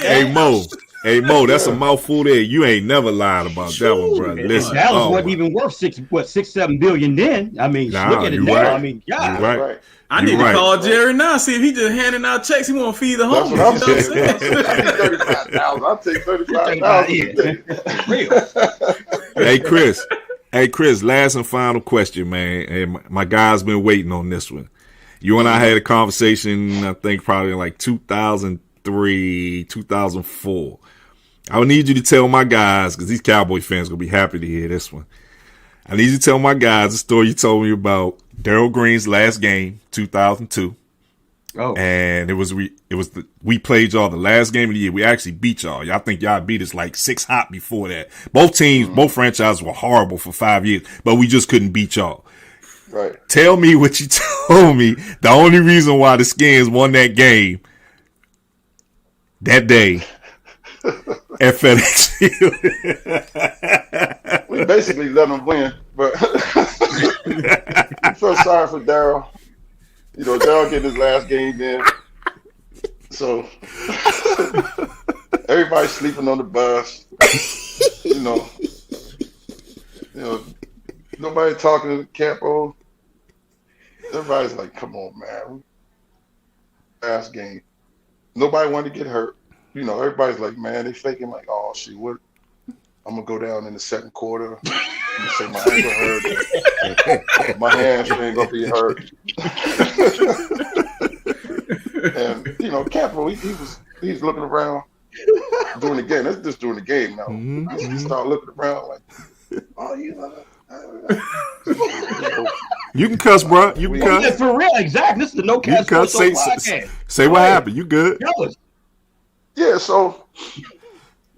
Hey, Mo, that's a mouthful there. You ain't never lied about that one, bro. And Listen, Dallas wasn't even worth 7 billion then. I mean, Nah, look at it you now. right. I mean, You God. right. Right. I You need to right. call Jerry now, see if he just handing out checks. He want to feed the That's homeless. what I'm You know what I'm saying. saying? I need 35,000. I'll take 35,000 today. Real. Hey, Chris, last and final question, man. And my guy's been waiting on this one. You and I had a conversation, I think probably like 2003, 2004. I would need you to tell my guys, because these Cowboy fans going to be happy to hear this one. I need you to tell my guys the story you told me about Darryl Green's last game, 2002. Oh. And we played y'all the last game of the year. We actually beat y'all. Y'all think y'all beat us like 6-0 before that. Both teams, both franchises were horrible for 5 years, but we just couldn't beat y'all. Right. Tell me what you told me. The only reason why the Skins won that game that day at FedEx Field. We basically let them win, but I feel sorry for Darryl. You know, Darryl get his last game in, so everybody's sleeping on the bus. You know, nobody talking to Campo. Everybody's like, "Come on, man, last game." Nobody wanted to get hurt. You know, everybody's like, "Man, they faking like, oh shit, what? I'm gonna go down in the second quarter. I'm gonna say my ankle hurt, my hamstring gonna be hurt." And you know, Campo, he's looking around doing the game. That's just doing the game now. He start looking around like, "Oh, You can cuss, bro. You can Yeah, cuss. for real, exactly. This is the No You Cap can cuss. Sports Say, Show podcast. say what happened. You good. Tell us. yeah." So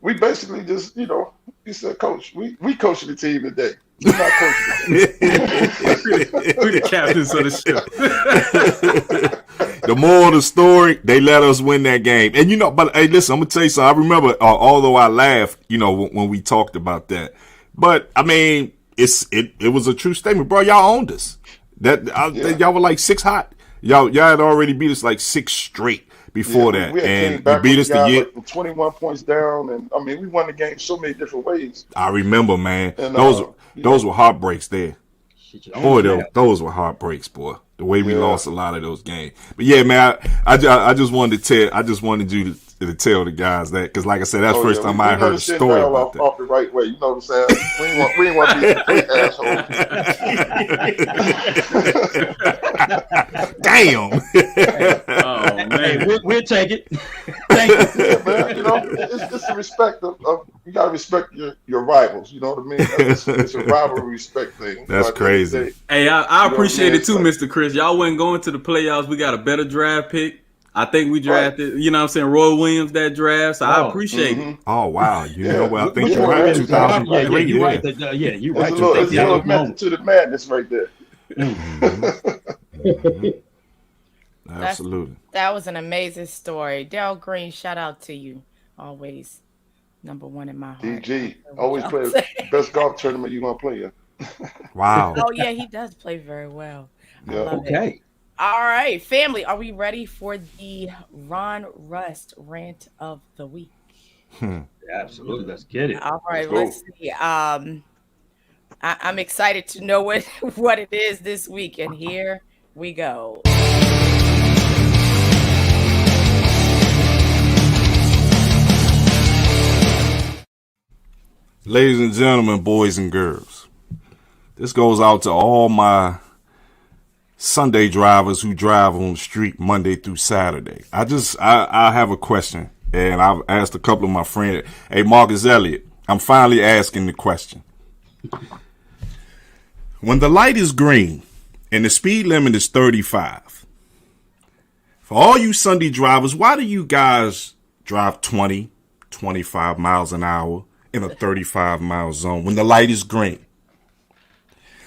we basically just, he said, "Coach, we coaching the team today. We're not coaching the team." We the captains of the ship. The moral of the story, they let us win that game. And but hey, listen, I'm gonna tell you something. I remember, although I laughed, when we talked about that, but I mean, it was a true statement, bro. Y'all owned us. Y'all were like 6-0. Y'all had already beat us like 6 straight before that, we and you beat us the year. Like 21 points down, and I mean, we won the game so many different ways. I remember, man. And, those were heartbreaks there. Boy, Yeah. those were heartbreaks, boy. The way we lost a lot of those games. But yeah, man, I just wanted you to tell the guys that, because like I said, that's the first time I heard a story about that. Off the right way, you know what I'm saying? We ain't want to be complete assholes. Damn. Oh man, Hey, we'll take it. Thank you. Yeah, man, it's the respect of you gotta respect your rivals. You know what I mean? It's a rivalry respect thing. That's crazy. hey, I appreciate it too, Mr. Chris. Y'all wasn't going to the playoffs. We got a better draft pick. I think we drafted, you know what I'm saying, Roy Williams that draft. So I appreciate it. Oh wow, know what? I think Yeah, you're right. yeah, 2003. you're right. You're right. It's a little method to the madness right there. Absolutely. That was an amazing story. Darryl Green, shout out to you. Always number one in my heart. DG, always play the best golf tournament you're going to play in. Wow. Oh, yeah, he does play very well. I Yeah. love it. Okay. All right, family, are we ready for the Ron Rust rant of the week? Absolutely. Let's get it. All right, Let's let's see. I'm excited to know what it is this week, and here we go. Ladies and gentlemen, boys and girls, this goes out to all my Sunday drivers who drive on the street Monday through Saturday. I have a question, and I've asked a couple of my friends. Hey, Marcus Elliott, I'm finally asking the question. When the light is green and the speed limit is 35, for all you Sunday drivers, why do you guys drive 20, 25 miles an hour in a 35-mile zone when the light is green?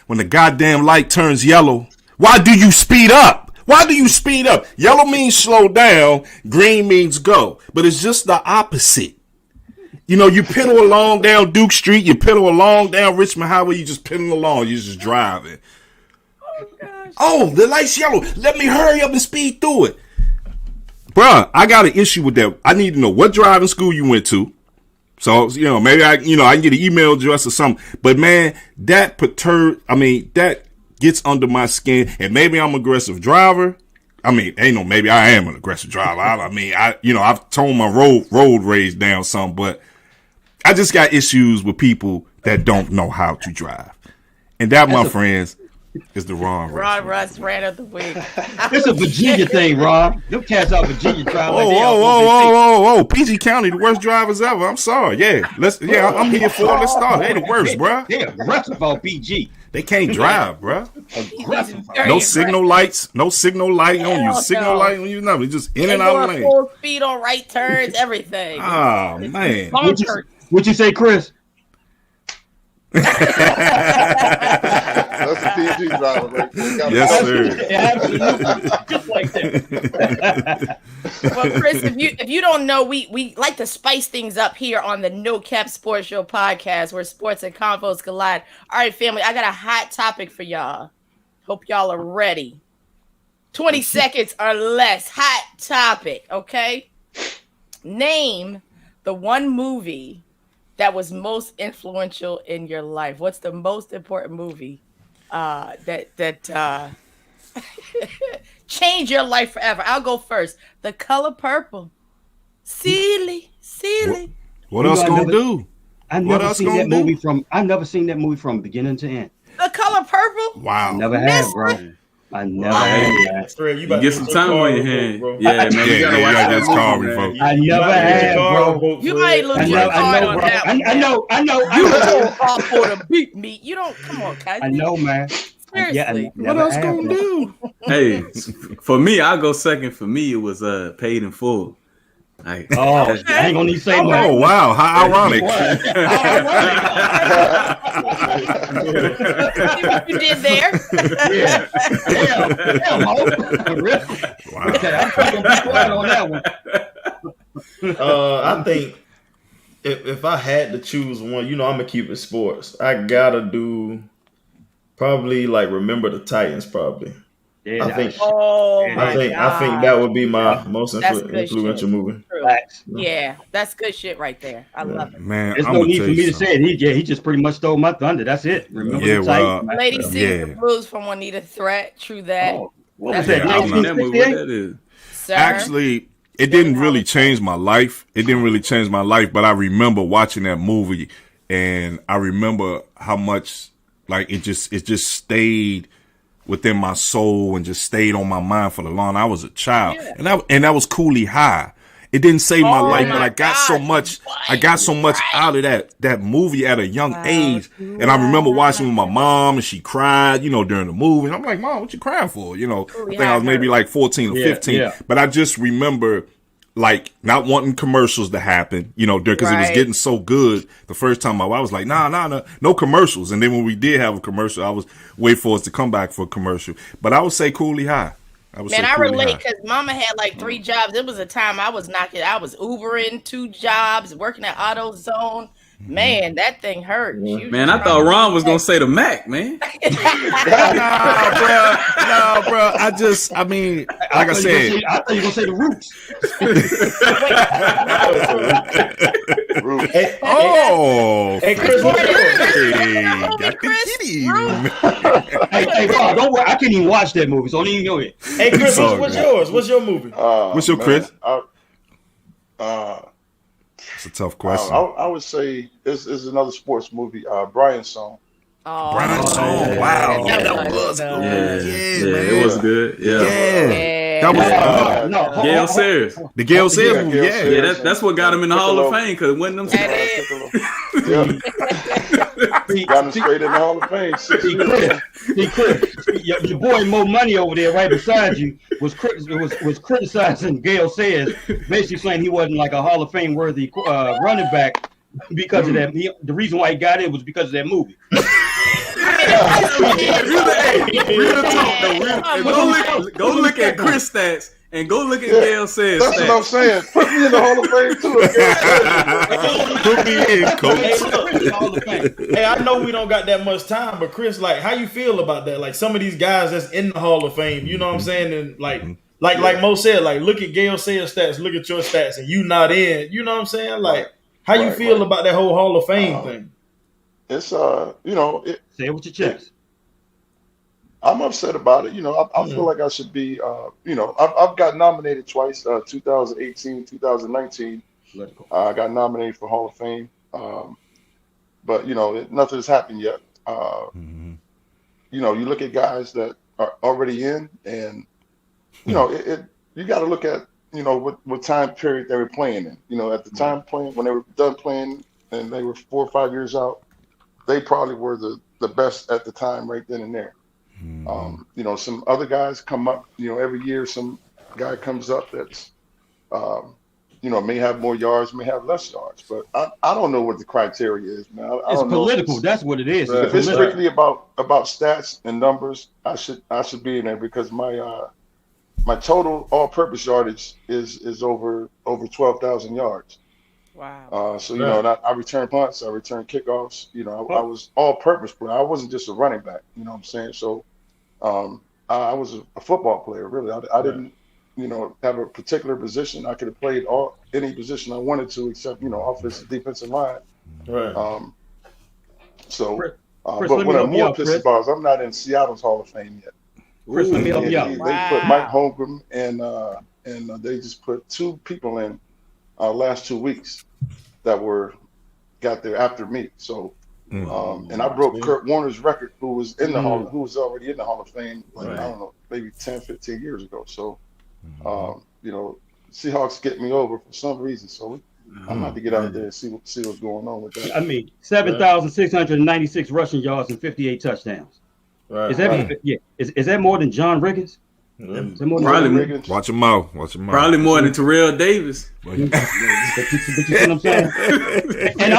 When the goddamn light turns yellow, why do you speed up? Why do you speed up? Yellow means slow down, green means go. But it's just the opposite. You know, you pedal along down Duke Street, you pedal along down Richmond Highway, you just pedal along, you just driving. Oh, the light's yellow. Let me hurry up and speed through it. Bruh, I got an issue with that. I need to know what driving school you went to. So, you know, maybe I can get an email address or something. But man, that gets under my skin. And maybe I'm an aggressive driver. I mean, maybe I am an aggressive driver. I've toned my road rage down some, but I just got issues with people that don't know how to drive. And that, my friends, is the wrong Ron Russ Rant of the week. It's a Virginia thing, Ron. Them cats out Virginia drive like whoa. PG County, the worst drivers ever. I'm sorry. Yeah. I'm here for it. Let's start. They the worst, bro. They're aggressive on PG. They can't drive, bro. Aggressive. No signal lights. No signal light on you. Signal light on you. Nothing. Just in and out of lane. Full speed on right turns, everything. Oh, man. What'd you say, Chris? That's a PG driver, right? Yes, sir. Absolutely. Just like that. Well, Chris, if you don't know, we like to spice things up here on the No Cap Sports Show podcast, where sports and convos collide. All right, family, I got a hot topic for y'all. Hope y'all are ready. 20 seconds or less. Hot topic, okay? Name the one movie that was most influential in your life. What's the most important movie that changed your life forever? I'll go first. The Color Purple. Silly. What else gonna do? I've never seen that movie from beginning to end. The Color Purple? Wow. Never had, bro. I never had. You get some time on your hand. Bro. Yeah, man. You gotta watch that car movie, man. I never had, bro. You might lose your card on that one. I know. You so hard for the beat me. You don't. Come on, guys. I know, man. Seriously. What else gonna do? Hey, for me, I'll go second. For me, it was Paid in Full. Like, I ain't gonna need to say much. Oh wow, how ironic! See what you did there? Yeah. Damn, Mo. Really? Wow. Okay, I'm gonna be quiet on that one. I think if I had to choose one, I'm gonna keep it sports. I gotta do probably like Remember the Titans. Probably. Yeah, I think. Oh I my think God. that would be my most That's good influential shit. movie. True. Yeah, that's good shit right there. I love it. Man, There's I'm no gonna need for tell me you to say it. He just pretty much stole my thunder. That's it. Remember Yeah, the well, Titans? Lady Sings the Yeah. Blues from Juanita Threat. True that. Oh, what was That's that? Yeah, I don't know. that movie, what that is. Sir. Actually, it didn't really change my life. But I remember watching that movie, and I remember how much like it just stayed within my soul and just stayed on my mind for the long. I was a child, and that was Cooley High. It didn't save my life, but I got so much. I got so much out of that movie at a young age, and I remember watching with my mom, and she cried, during the movie. And I'm like, Mom, what you crying for? I think I was maybe like 14 or 15, but I just remember like not wanting commercials to happen, because it was getting so good. The first time I was like, nah, no commercials. And then when we did have a commercial, I was wait for us to come back for a commercial. But I would say Cooley High. I relate because Mama had like 3 jobs. It was a time I was Ubering 2 jobs, working at AutoZone. Man, that thing hurt. Man, I thought Ron was gonna say the Mac, man. No, bro. I mean, like I said, I thought you were gonna say the Roots. Hey, Chris, what's yours? Hey, Bob, don't worry. I can't even watch that movie, so don't even know it. Hey, Chris, what's yours? What's your movie? What's your Chris? It's a tough question. I would say this is another sports movie. Brian's Song. Brian's Song. Wow. Yeah, that was good. Yeah, man. it was good. Yeah. That was Gail Sayers. The Gail Sayers movie. Yeah, that's what got him in the Hall of Fame because it wasn't them. Got him straight in the Hall of Fame. Chris, your boy Mo Money over there, right beside you, was criticizing Gail Sayers, basically saying he wasn't like a Hall of Fame worthy running back because of that. The reason why he got in was because of that movie. Go look at Chris stats And go look at Yeah, Gail says that's what I'm stats. saying. Put me in the Hall of Fame too. Put me in, Hey, coach. look, Hall of Fame. hey, I know we don't got that much time, but Chris, like, how you feel about that? Like some of these guys that's in the Hall of Fame, you know what I'm saying? And like Mo said, like look at Gail Sayers' stats, look at your stats, and you not in. You know what I'm saying? Like, how you feel about that whole Hall of Fame thing? It's you know, Say it with your chest. I'm upset about it. You know, I feel like I should be. You know, I've got nominated twice. 2018, 2019. I got nominated for Hall of Fame. But you know, nothing has happened yet. You know, you look at guys that are already in, and you know, you got to look at what time period they were playing in. You know, at the time playing when they were done playing and they were 4 or 5 years out, they probably were the best at the time right then and there. You know, some other guys come up. You know, every year some guy comes up that's you know, may have more yards, may have less yards, but I don't know what the criteria is, man. I It's don't know political. That's what it is. if it's strictly about stats and numbers. I should be in there because my total all-purpose yardage is over 12,000 yards. Wow. So you know, and I return punts, I return kickoffs. You know, I was all-purpose player. I wasn't just a running back. You know what I'm saying? So I was a football player, really. I didn't, you know, have a particular position. I could have played any position I wanted to, except, you know, offensive, defensive line. Right. So, Chris, but let me what I'm help you more out, pissed Chris. about is I'm not in Seattle's Hall of Fame yet. Chris, let me help you out. They put Mike Holmgren and they just put 2 people in last 2 weeks that got there after me. So. And I broke Kurt Warner's record, who was in the who was already in the Hall of Fame, like I don't know, maybe 10, 15 years ago. So, you know, Seahawks get me over for some reason. So I'm gonna have to get out there and see what's going on with that. I mean, 7,696 rushing yards and 58 touchdowns. Right. Is that is that more than John Riggins? Is that more than Probably John more. Riggins? Watch your mouth. Watch your mouth. Probably more than Terrell Davis. But you see what I'm saying? And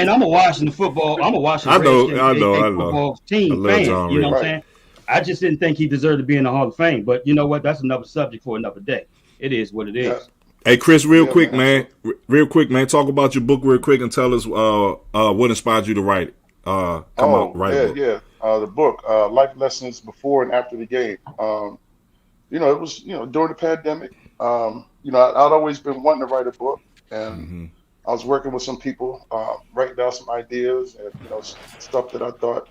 I'm a Washington football. I'm a Washington football team fan. John You know Riggins. what I'm saying? I just didn't think he deserved to be in the Hall of Fame. But you know what? That's another subject for another day. It is what it is. Yeah. Hey, Chris, real quick, man. Real quick, man. Talk about your book real quick and tell us what inspired you to write it. Write a book. The book, Life Lessons Before and After the Game. You know, it was, you know, during the pandemic. You know, I'd always been wanting to write a book, and I was working with some people, writing down some ideas and, you know, stuff that I thought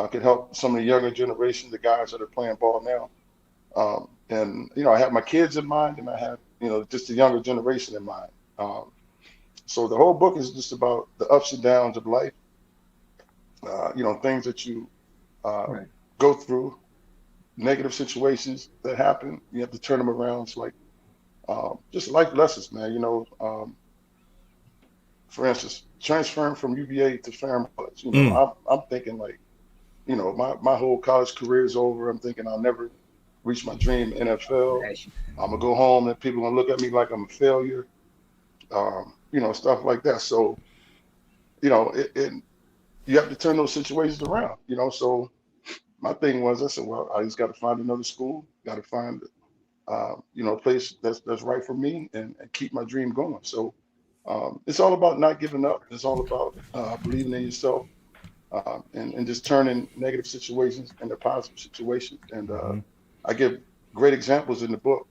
could help some of the younger generation, the guys that are playing ball now. And, you know, I had my kids in mind, and I had, you know, just the younger generation in mind. So the whole book is just about the ups and downs of life, you know, things that you go through, negative situations that happen. You have to turn them around. It's like just life lessons, man. You know, for instance, transferring from UVA to Fairmont College. You know, I'm thinking like, you know, my whole college career is over. I'm thinking I'll never reach my dream NFL. I'm gonna go home and people are gonna look at me like I'm a failure. You know, stuff like that. So, you know, you have to turn those situations around. You know, so my thing was, I said, well, I just got to find another school, got to find, you know, a place that's right for me and keep my dream going. So it's all about not giving up. It's all about believing in yourself and just turning negative situations into positive situations. And I give great examples in the book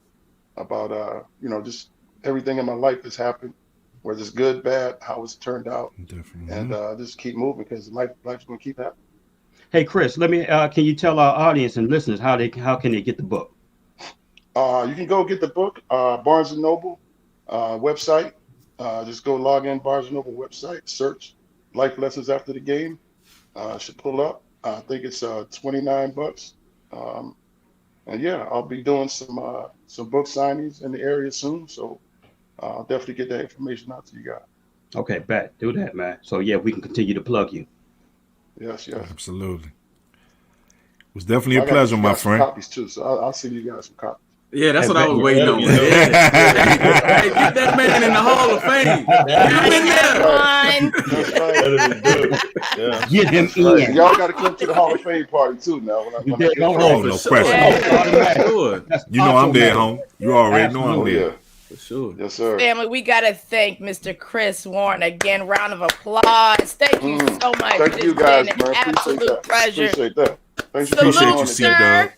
about, you know, just everything in my life that's happened, whether it's good, bad, how it's turned out. Definitely. And just keep moving because life's going to keep happening. Hey, Chris, let me. Can you tell our audience and listeners how can they get the book? You can go get the book, Barnes & Noble website. Just go log in Barnes & Noble website, search Life Lessons After the Game. Should pull up. I think it's $29. And yeah, I'll be doing some book signings in the area soon. So I'll definitely get that information out to you guys. Okay, bet. Do that, man. So yeah, we can continue to plug you. Yes. Absolutely. It was definitely a pleasure, my friend. Copies too, so I'll send you guys some copies. Yeah, that's what I was bet. waiting on. Yeah. Hey, get that man in the Hall of Fame. Get him in there. One. That's right. That is good. Yeah. Get him Right. in. Y'all got to come to the Hall of Fame party too now. When I You get don't there. wrong. For no sure. question. Yeah. Sure. That's You know I'm there, automatic. home. You already know I'm Oh there. yeah. For sure. Yes, sir. Family, we got to thank Mr. Chris Warren again. Round of applause. Thank you so much. Thank It's you guys, been man. an Appreciate absolute that. pleasure. Appreciate that. Thanks for Appreciate coming you, on C again. Dub.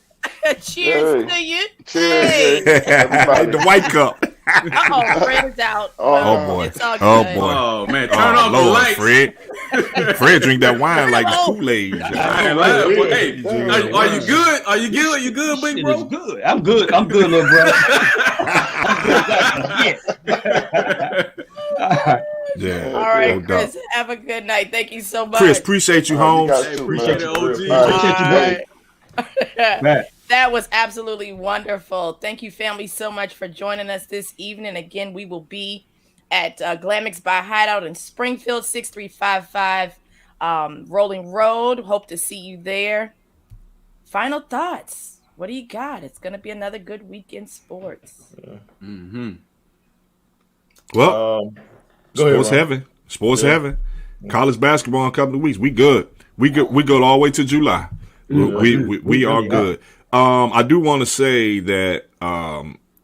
Cheers Hey. to you. Cheers, Hey. everybody. The white cup. Uh-oh, Fred is out. Oh boy. It's all Oh good. boy. Oh man, turn Oh off the Lord, lights. Fred. Fred drink that wine like it's Kool-Aid. Man, hey, are you good? Are you good? You good, big Shit is bro? good. I'm good. I'm good, little bro. Yeah. All right, No doubt. Chris, have a good night. Thank you so much. Chris, appreciate you, You Holmes. guys too, Appreciate man. it, OG. All right. Appreciate you, bro. Man. That was absolutely wonderful. Thank you, family, so much for joining us this evening. Again, we will be at Glamix by Hideout in Springfield, 6355 Rolling Road. Hope to see you there. Final thoughts. What do you got? It's going to be another good week in sports. Mm-hmm. Well, Go ahead, sports Ron. heaven. Sports heaven. College basketball in a couple of weeks. We good. We good all the way to July. We are good. I do want to say that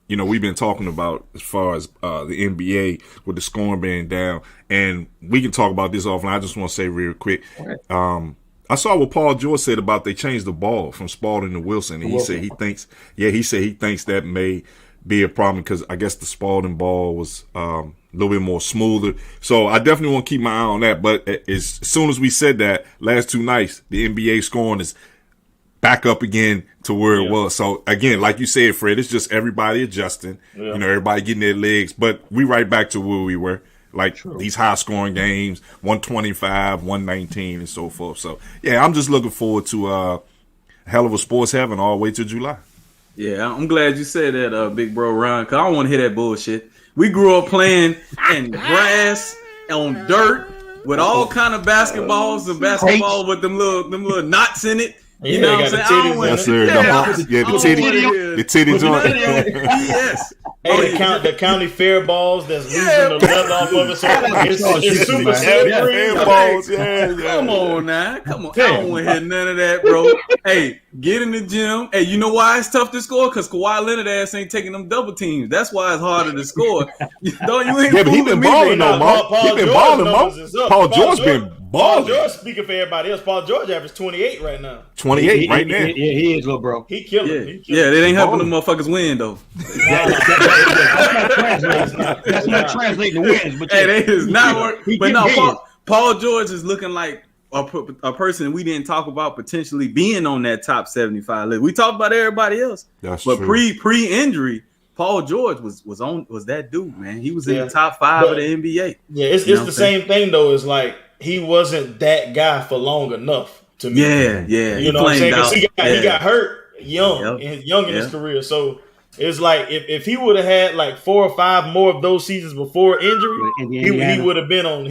we've been talking about as far as the NBA with the scoring being down, and we can talk about this offline. I just want to say real quick. I saw what Paul George said about they changed the ball from Spalding to Wilson, and he said he thinks that may be a problem because I guess the Spalding ball was a little bit more smoother. So I definitely want to keep my eye on that. But as soon as we said that, last 2 nights, the NBA scoring is back up again to where it was. So again, like you said, Fred, it's just everybody adjusting. Yeah. Everybody getting their legs. But we right back to where we were. Like these high scoring games, 125, 119, and so forth. So yeah, I'm just looking forward to a hell of a sports heaven all the way to July. Yeah, I'm glad you said that, big bro Ron, because I don't want to hear that bullshit. We grew up playing in grass, on dirt, with all kind of basketballs and basketball with them little knots in it. You know what I'm saying? I don't want Yes, sir. The titty joint. Yes. Hey, the county fair balls that's losing the leather off of it. So it's super slippery. Come on now. Come on. I don't want to hear none of that, bro. Hey, get in the gym. Hey, you know why it's tough to score? Because Kawhi Leonard ass ain't taking them double teams. That's why it's harder to score. Don't you ain't Yeah, but he been balling though, Mo. He been balling, Mo. Paul George been Paul balling. George, speaking for everybody else, Paul George averaged 28 right now. 28 right now. Yeah, he is, little bro. He killing. He killing. Yeah, they ain't helping them motherfuckers win though. That's not translating the wins, but Hey, they is not work. He But getting no, paid. Paul George is looking like a person we didn't talk about potentially being on that top 75 list. We talked about everybody else, That's but true. pre injury, Paul George was that dude, man. He was in the top 5 of the NBA. Yeah, it's the same thing though. It's like he wasn't that guy for long enough to me. Yeah. You know what I'm saying? 'Cause he got hurt young in his career. So it's like if he would have had like 4 or 5 more of those seasons before injury, he would have been on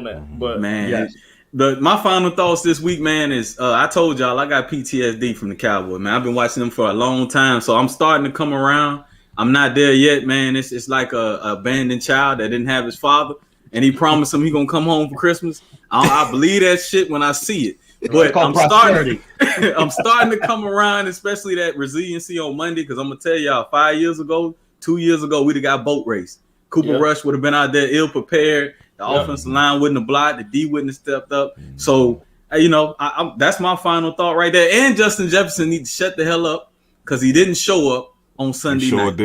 that. But man. My final thoughts this week, man, is I told y'all I got PTSD from the Cowboys, man. I've been watching them for a long time, so I'm starting to come around. I'm not there yet, man. It's like a abandoned child that didn't have his father, and he promised him he gonna come home for Christmas. I believe that shit when I see it. But I'm starting to come around, especially that resiliency on Monday, because I'm gonna tell y'all 2 years ago, we'd have got boat race. Cooper Rush would have been out there ill prepared. The offensive line wouldn't have blocked. The D wouldn't have stepped up. So, that's my final thought right there. And Justin Jefferson needs to shut the hell up because he didn't show up on Sunday night.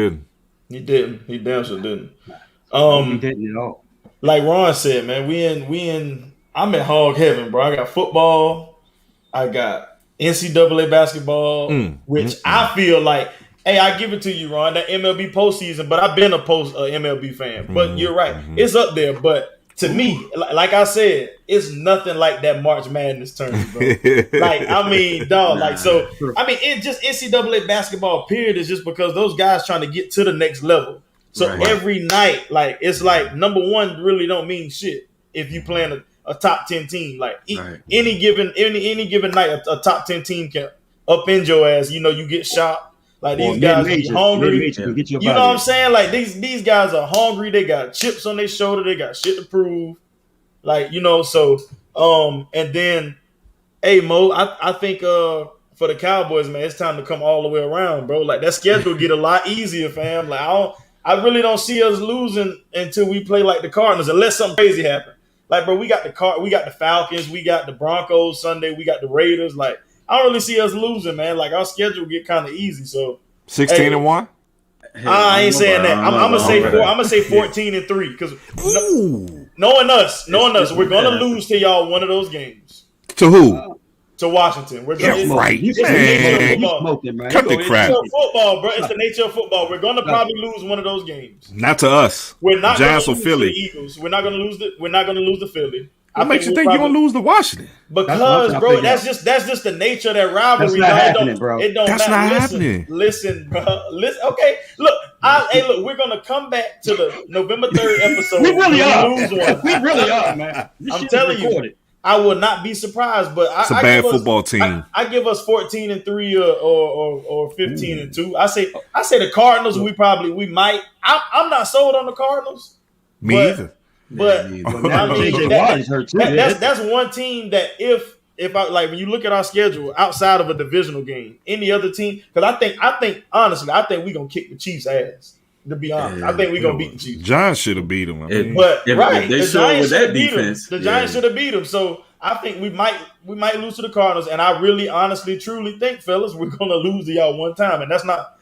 He didn't. He damn sure didn't. He didn't at all. Like Ron said, man, I'm in hog heaven, bro. I got football. I got NCAA basketball, which I feel like, hey, I give it to you, Ron, that MLB postseason, but I've been a MLB fan. But you're right. It's up there. But to me, like I said, it's nothing like that March Madness tournament, bro. It just NCAA basketball period is just because those guys trying to get to the next level. So every night, it's like number one really don't mean shit if you playing a top 10 team. Like any given night, a top 10 team can upend your ass. You get shot. Like Or these guys be mid-major. hungry. Mid-major can get you up You out know of what I'm there. saying? Like these guys are hungry. They got chips on their shoulder. They got shit to prove. Like, so and then, hey Mo, I think for the Cowboys, man, it's time to come all the way around, bro. Like that schedule get a lot easier, fam. Like I really don't see us losing until we play like the Cardinals, unless something crazy happens. Like, bro, we got the Falcons, we got the Broncos Sunday, we got the Raiders. Like, I don't really see us losing, man. Like our schedule get kind of easy. So 16-1. I ain't saying that. I'm gonna say about I'm gonna say 14-3 because knowing us, we're gonna lose to y'all one of those games. To who? To Washington. We're Yeah, gonna, right. It's the nature of You football. smoking, man. Cut the It's crap. football, bro. It's the nature of football. We're gonna probably lose one of those games. Not to us. We're not Giants gonna or lose to Philly. the Eagles. We're not gonna lose to Philly. What makes you think you're gonna lose to Washington? Because, bro, that's just the nature of that rivalry. That's not happening, bro. It don't That's matter. not happening. Listen, bro. Listen. Okay, look. Look. We're gonna come back to the November 3rd episode. We really are. Lose one. We really are, man. I'm telling you, I will not be surprised. But It's a bad football team. I give us 14-3 or 15-2. I say the Cardinals. We might. I'm not sold on the Cardinals. Me either. But Now J.J. Watt is hurt too. that's one team that if I like when you look at our schedule outside of a divisional game, any other team, because I think honestly, we're gonna kick the Chiefs' ass. To be honest, I think we're gonna beat the Chiefs. Giants should have beat them. But if they the show Giants with should that have beat them. defense, The Giants should have beat them. So I think we might lose to the Cardinals, and I really, honestly, truly think, fellas, we're gonna lose to y'all one time, and that's not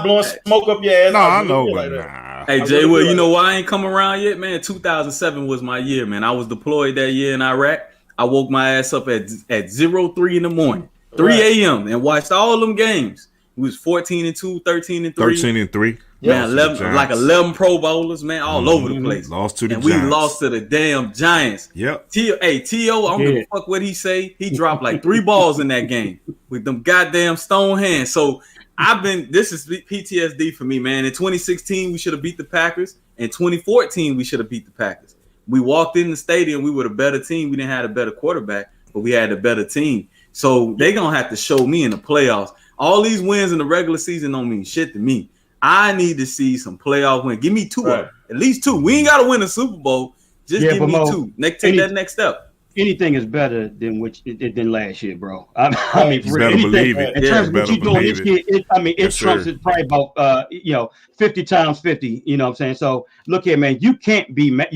blowing smoke up your ass. No, I know, feel but like nah. Hey, Jay, well, you know why I ain't come around yet, man? 2007 was my year, man. I was deployed that year in Iraq. I woke my ass up at 03 in the morning, 3 a.m. and watched all them games. We was 14-2, 13-3. 13-3. Man, 11 Pro Bowlers, man, all over the place. Lost to the and Giants. we lost to the damn Giants. Yep. T.O., I don't give a fuck what he say. He dropped like 3 balls in that game with them goddamn stone hands. So this is PTSD for me, man. In 2016, we should have beat the Packers. In 2014, we should have beat the Packers. We walked in the stadium, we were the better team. We didn't have a better quarterback, but we had a better team. So they're going to have to show me in the playoffs. All these wins in the regular season don't mean shit to me. I need to see some playoff wins. Give me 2 of them. At least 2. We ain't got to win a Super Bowl. Just give me 2. Take that next step. Anything is better than last year, bro. I mean, you better believe it. In terms of what you're doing this year, it trumps it probably about 50 times 50. You know what I'm saying? So look here, man. You can't be mad,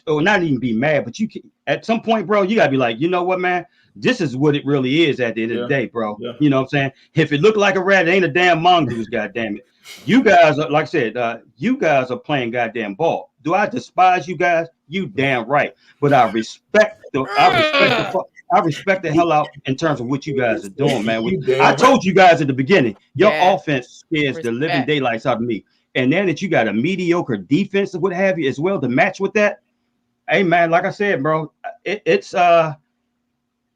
or not even be mad, but you can, at some point, bro. You gotta be like, you know what, man. This is what it really is at the end of the day, bro. Yeah. You know what I'm saying? If it looked like a rat, it ain't a damn mongoose, goddamn it. You guys are, like I said, you guys are playing goddamn ball. Do I despise you guys? You damn right. But I respect the hell out in terms of what you guys are doing, man. I told you guys at the beginning, your offense scares the living daylights out of me. And then that you got a mediocre defense and what have you as well to match with that. Hey, man, like I said, bro, it's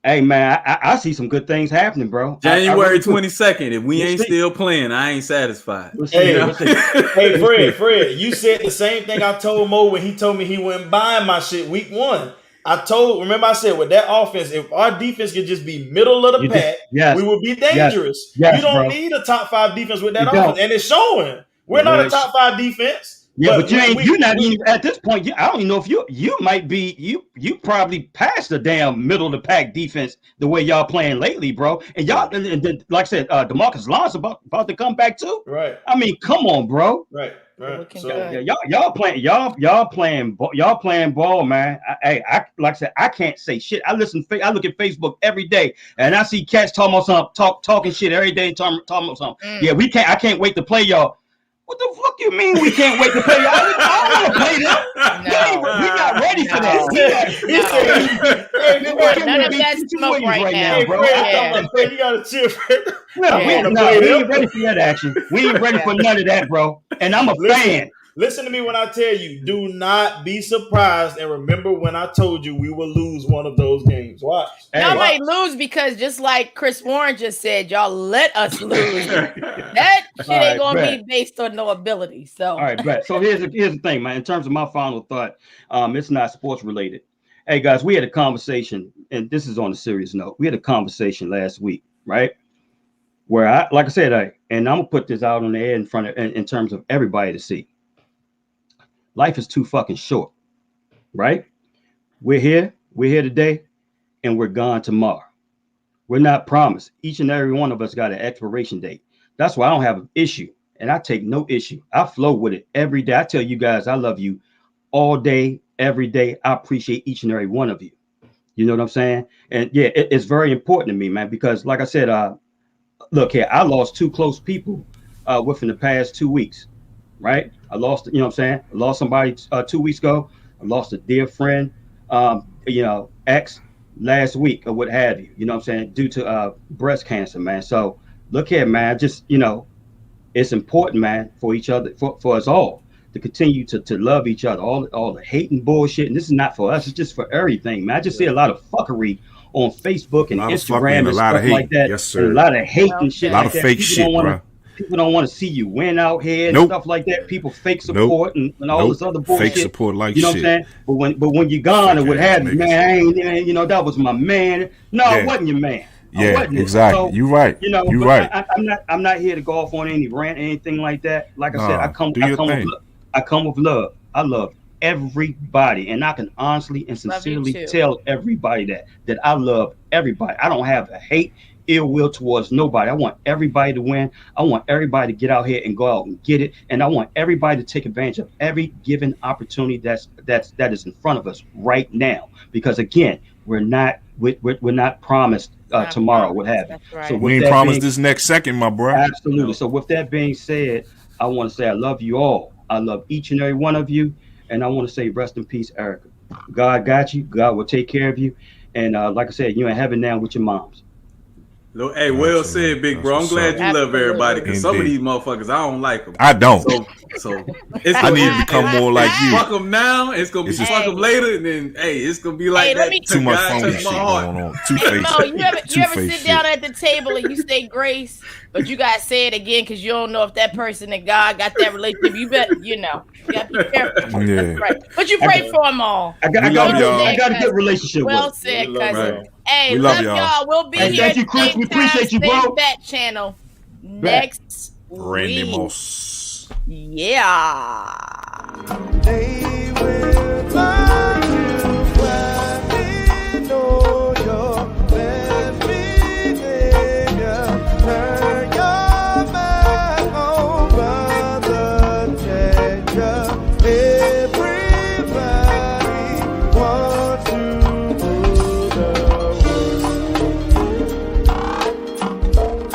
hey, man, I see some good things happening, bro. January 22nd. If we ain't still playing, I ain't satisfied. Hey, Fred, you said the same thing I told Mo when he told me he wasn't buying my shit week 1. Remember I said with that offense, if our defense could just be middle of the pack, we would be dangerous. You don't need a top 5 defense with that offense, and it's showing. We're not a top 5 defense. Yeah, but you're not even at this point. I don't even know if you might be you probably past the damn middle of the pack defense the way y'all playing lately, bro. And y'all and then, like I said, DeMarcus Lawrence about to come back too. Right. I mean, come on, bro. Right. So y'all playing ball, man. I like I said, I can't say shit. I look at Facebook every day, and I see cats talking about talking shit every day, talking about something. Yeah, I can't wait to play y'all. What the fuck you mean we can't wait to play y'all? I don't want to play them. We not ready for that. None of that smoke right now, bro. You gotta chill. We ain't ready for that action. We ain't ready for none of that, bro. And I'm a fan. Listen to me when I tell you, do not be surprised and remember when I told you we will lose one of those games. Watch. Y'all might lose because just like Chris Warren just said, y'all let us lose. That shit ain't gonna be based on no ability. So all right, Brett. So here's the thing, man. In terms of my final thought, it's not sports related. Hey guys, we had a conversation, and this is on a serious note. We had a conversation last week, right? where like I said, and I'm gonna put this out on the air in front of, in terms of everybody to see. Life is too fucking short, right? We're here today, and we're gone tomorrow. We're not promised. Each and every one of us got an expiration date. That's why I don't have an issue, and I take no issue. I flow with it every day. I tell you guys, I love you all day, every day. I appreciate each and every one of you. You know what I'm saying? And yeah, it's very important to me, man, because like I said, look here, I lost 2 close people within the past 2 weeks, right? I lost, you know what I'm saying? I lost somebody 2 weeks ago. I lost a dear friend, ex last week or what have you, you know what I'm saying, due to breast cancer, man. So look here, man, just, it's important, man, for each other, for us all to continue to love each other, all the hate and bullshit. And this is not for us, it's just for everything, man. I just see a lot of fuckery on Facebook and Instagram and stuff like that. Yes, sir. And a lot of hate and shit. A lot like of fake shit, bro. People don't want to see you win out here and stuff like that. People fake support and all this other bullshit. Fake support like you know shit. what I'm saying? But when you're gone or what have you, man, I ain't, that was my man. No, it wasn't your man. Yeah, exactly. So, you're right. You're right. I'm not here to go off on any rant or anything like that. Like I said, I come with love. I love everybody, and I can honestly and sincerely tell everybody that I love everybody. I don't have a hate, ill will towards nobody. I want everybody to win. I want everybody to get out here and go out and get it, and I want everybody to take advantage of every given opportunity that is in front of us right now. Because again, we're not promised tomorrow. What have you? Right. So we ain't promised this next second, my bro. Absolutely. No. So with that being said, I want to say I love you all. I love each and every one of you. And I want to say rest in peace, Erica. God got you. God will take care of you. And like I said, you're in heaven now with your moms. Hey, well said, big bro. I'm glad you love everybody, because some of these motherfuckers, I don't like them. I don't. So I need to become more like you. Fuck them now. It's gonna be fuck them later, and then it's gonna be like that. Too much phony shit going on. You ever sit down at the table and you say grace, but you gotta say it again because you don't know if that person and God got that relationship. You better, you gotta be careful. Yeah. Right. But you pray for them all. I got a good relationship with them. Well said, cousin. Right. Hey, we love y'all. We'll be here. Thank you, Chris. We appreciate you, bro. That channel next Randy week. Moss. Yeah.